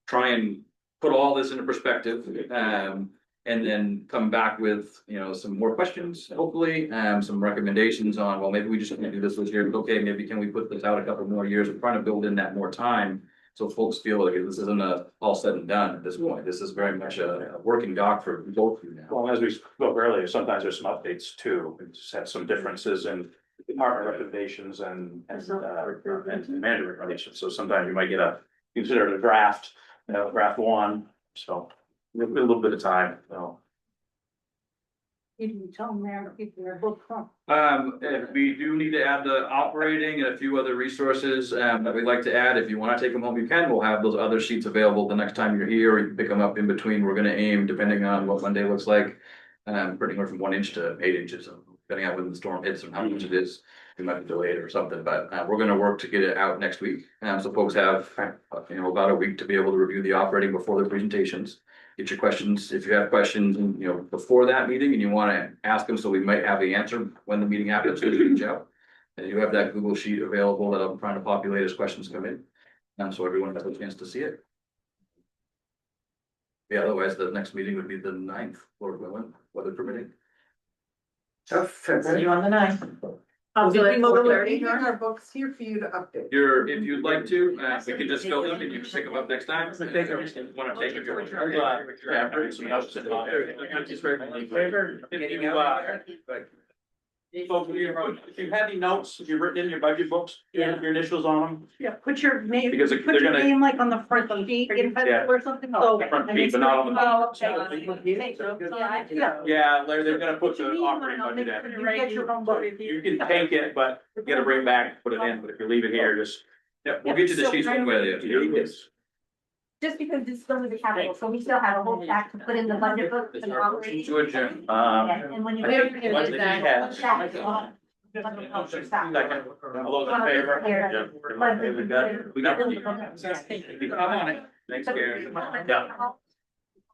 Try and put all this into perspective, and then come back with, some more questions, hopefully, some recommendations on, well, maybe we just can't do this year, but okay, maybe can we put this out a couple more years, we're trying to build in that more time. So folks feel like this isn't all said and done at this point, this is very much a working doc for both of you now. Well, as we spoke earlier, sometimes there's some updates too, we just have some differences in department recommendations and manager recommendations, so sometimes you might consider it a draft, draft one, so. A little bit of time, so. You can tell them there, people are booked from. If we do need to add the operating and a few other resources, that we'd like to add, if you wanna take them home, you can, we'll have those other sheets available the next time you're here, or you can pick them up in between, we're gonna aim, depending on what Monday looks like. Pretty much from 1 inch to 8 inches, depending on when the storm hits and how much it is, we might be delayed or something, but, we're gonna work to get it out next week. So folks have, about a week to be able to review the operating before the presentations. Get your questions, if you have questions, before that meeting and you wanna ask them, so we might have the answer when the meeting happens, just reach out. And you have that Google sheet available that I'm trying to populate as questions come in, so everyone has a chance to see it. Yeah, otherwise the next meeting would be the 9th, Lord willing, weather permitting. See you on the 9th. Our books here for you to update. If you'd like to, we can just fill them and you can pick them up next time. Wanna take it? Yeah, bring some notes in. If you have any notes, if you've written in your budget books, your initials on them. Yeah, put your name, Because put they're your gonna- name like on the front of the sheet Yeah. or something, so. Front sheet, but not on the- Oh, okay. Yeah. Yeah, they're gonna put Put your the name on operating it, I'll budget make in. sure you get your own book. You can take it, but you gotta bring it back, put it in, but if you leave it here, just. Yeah, we'll get you the sheets one way or the other. Just because this is only the capital, so we still have a whole stack to put in the budget book and operate. To adjourn. And when you. I think what he has. Second. All those in favor? Yeah. We got. I'm on it. Thanks, Gary. Yeah.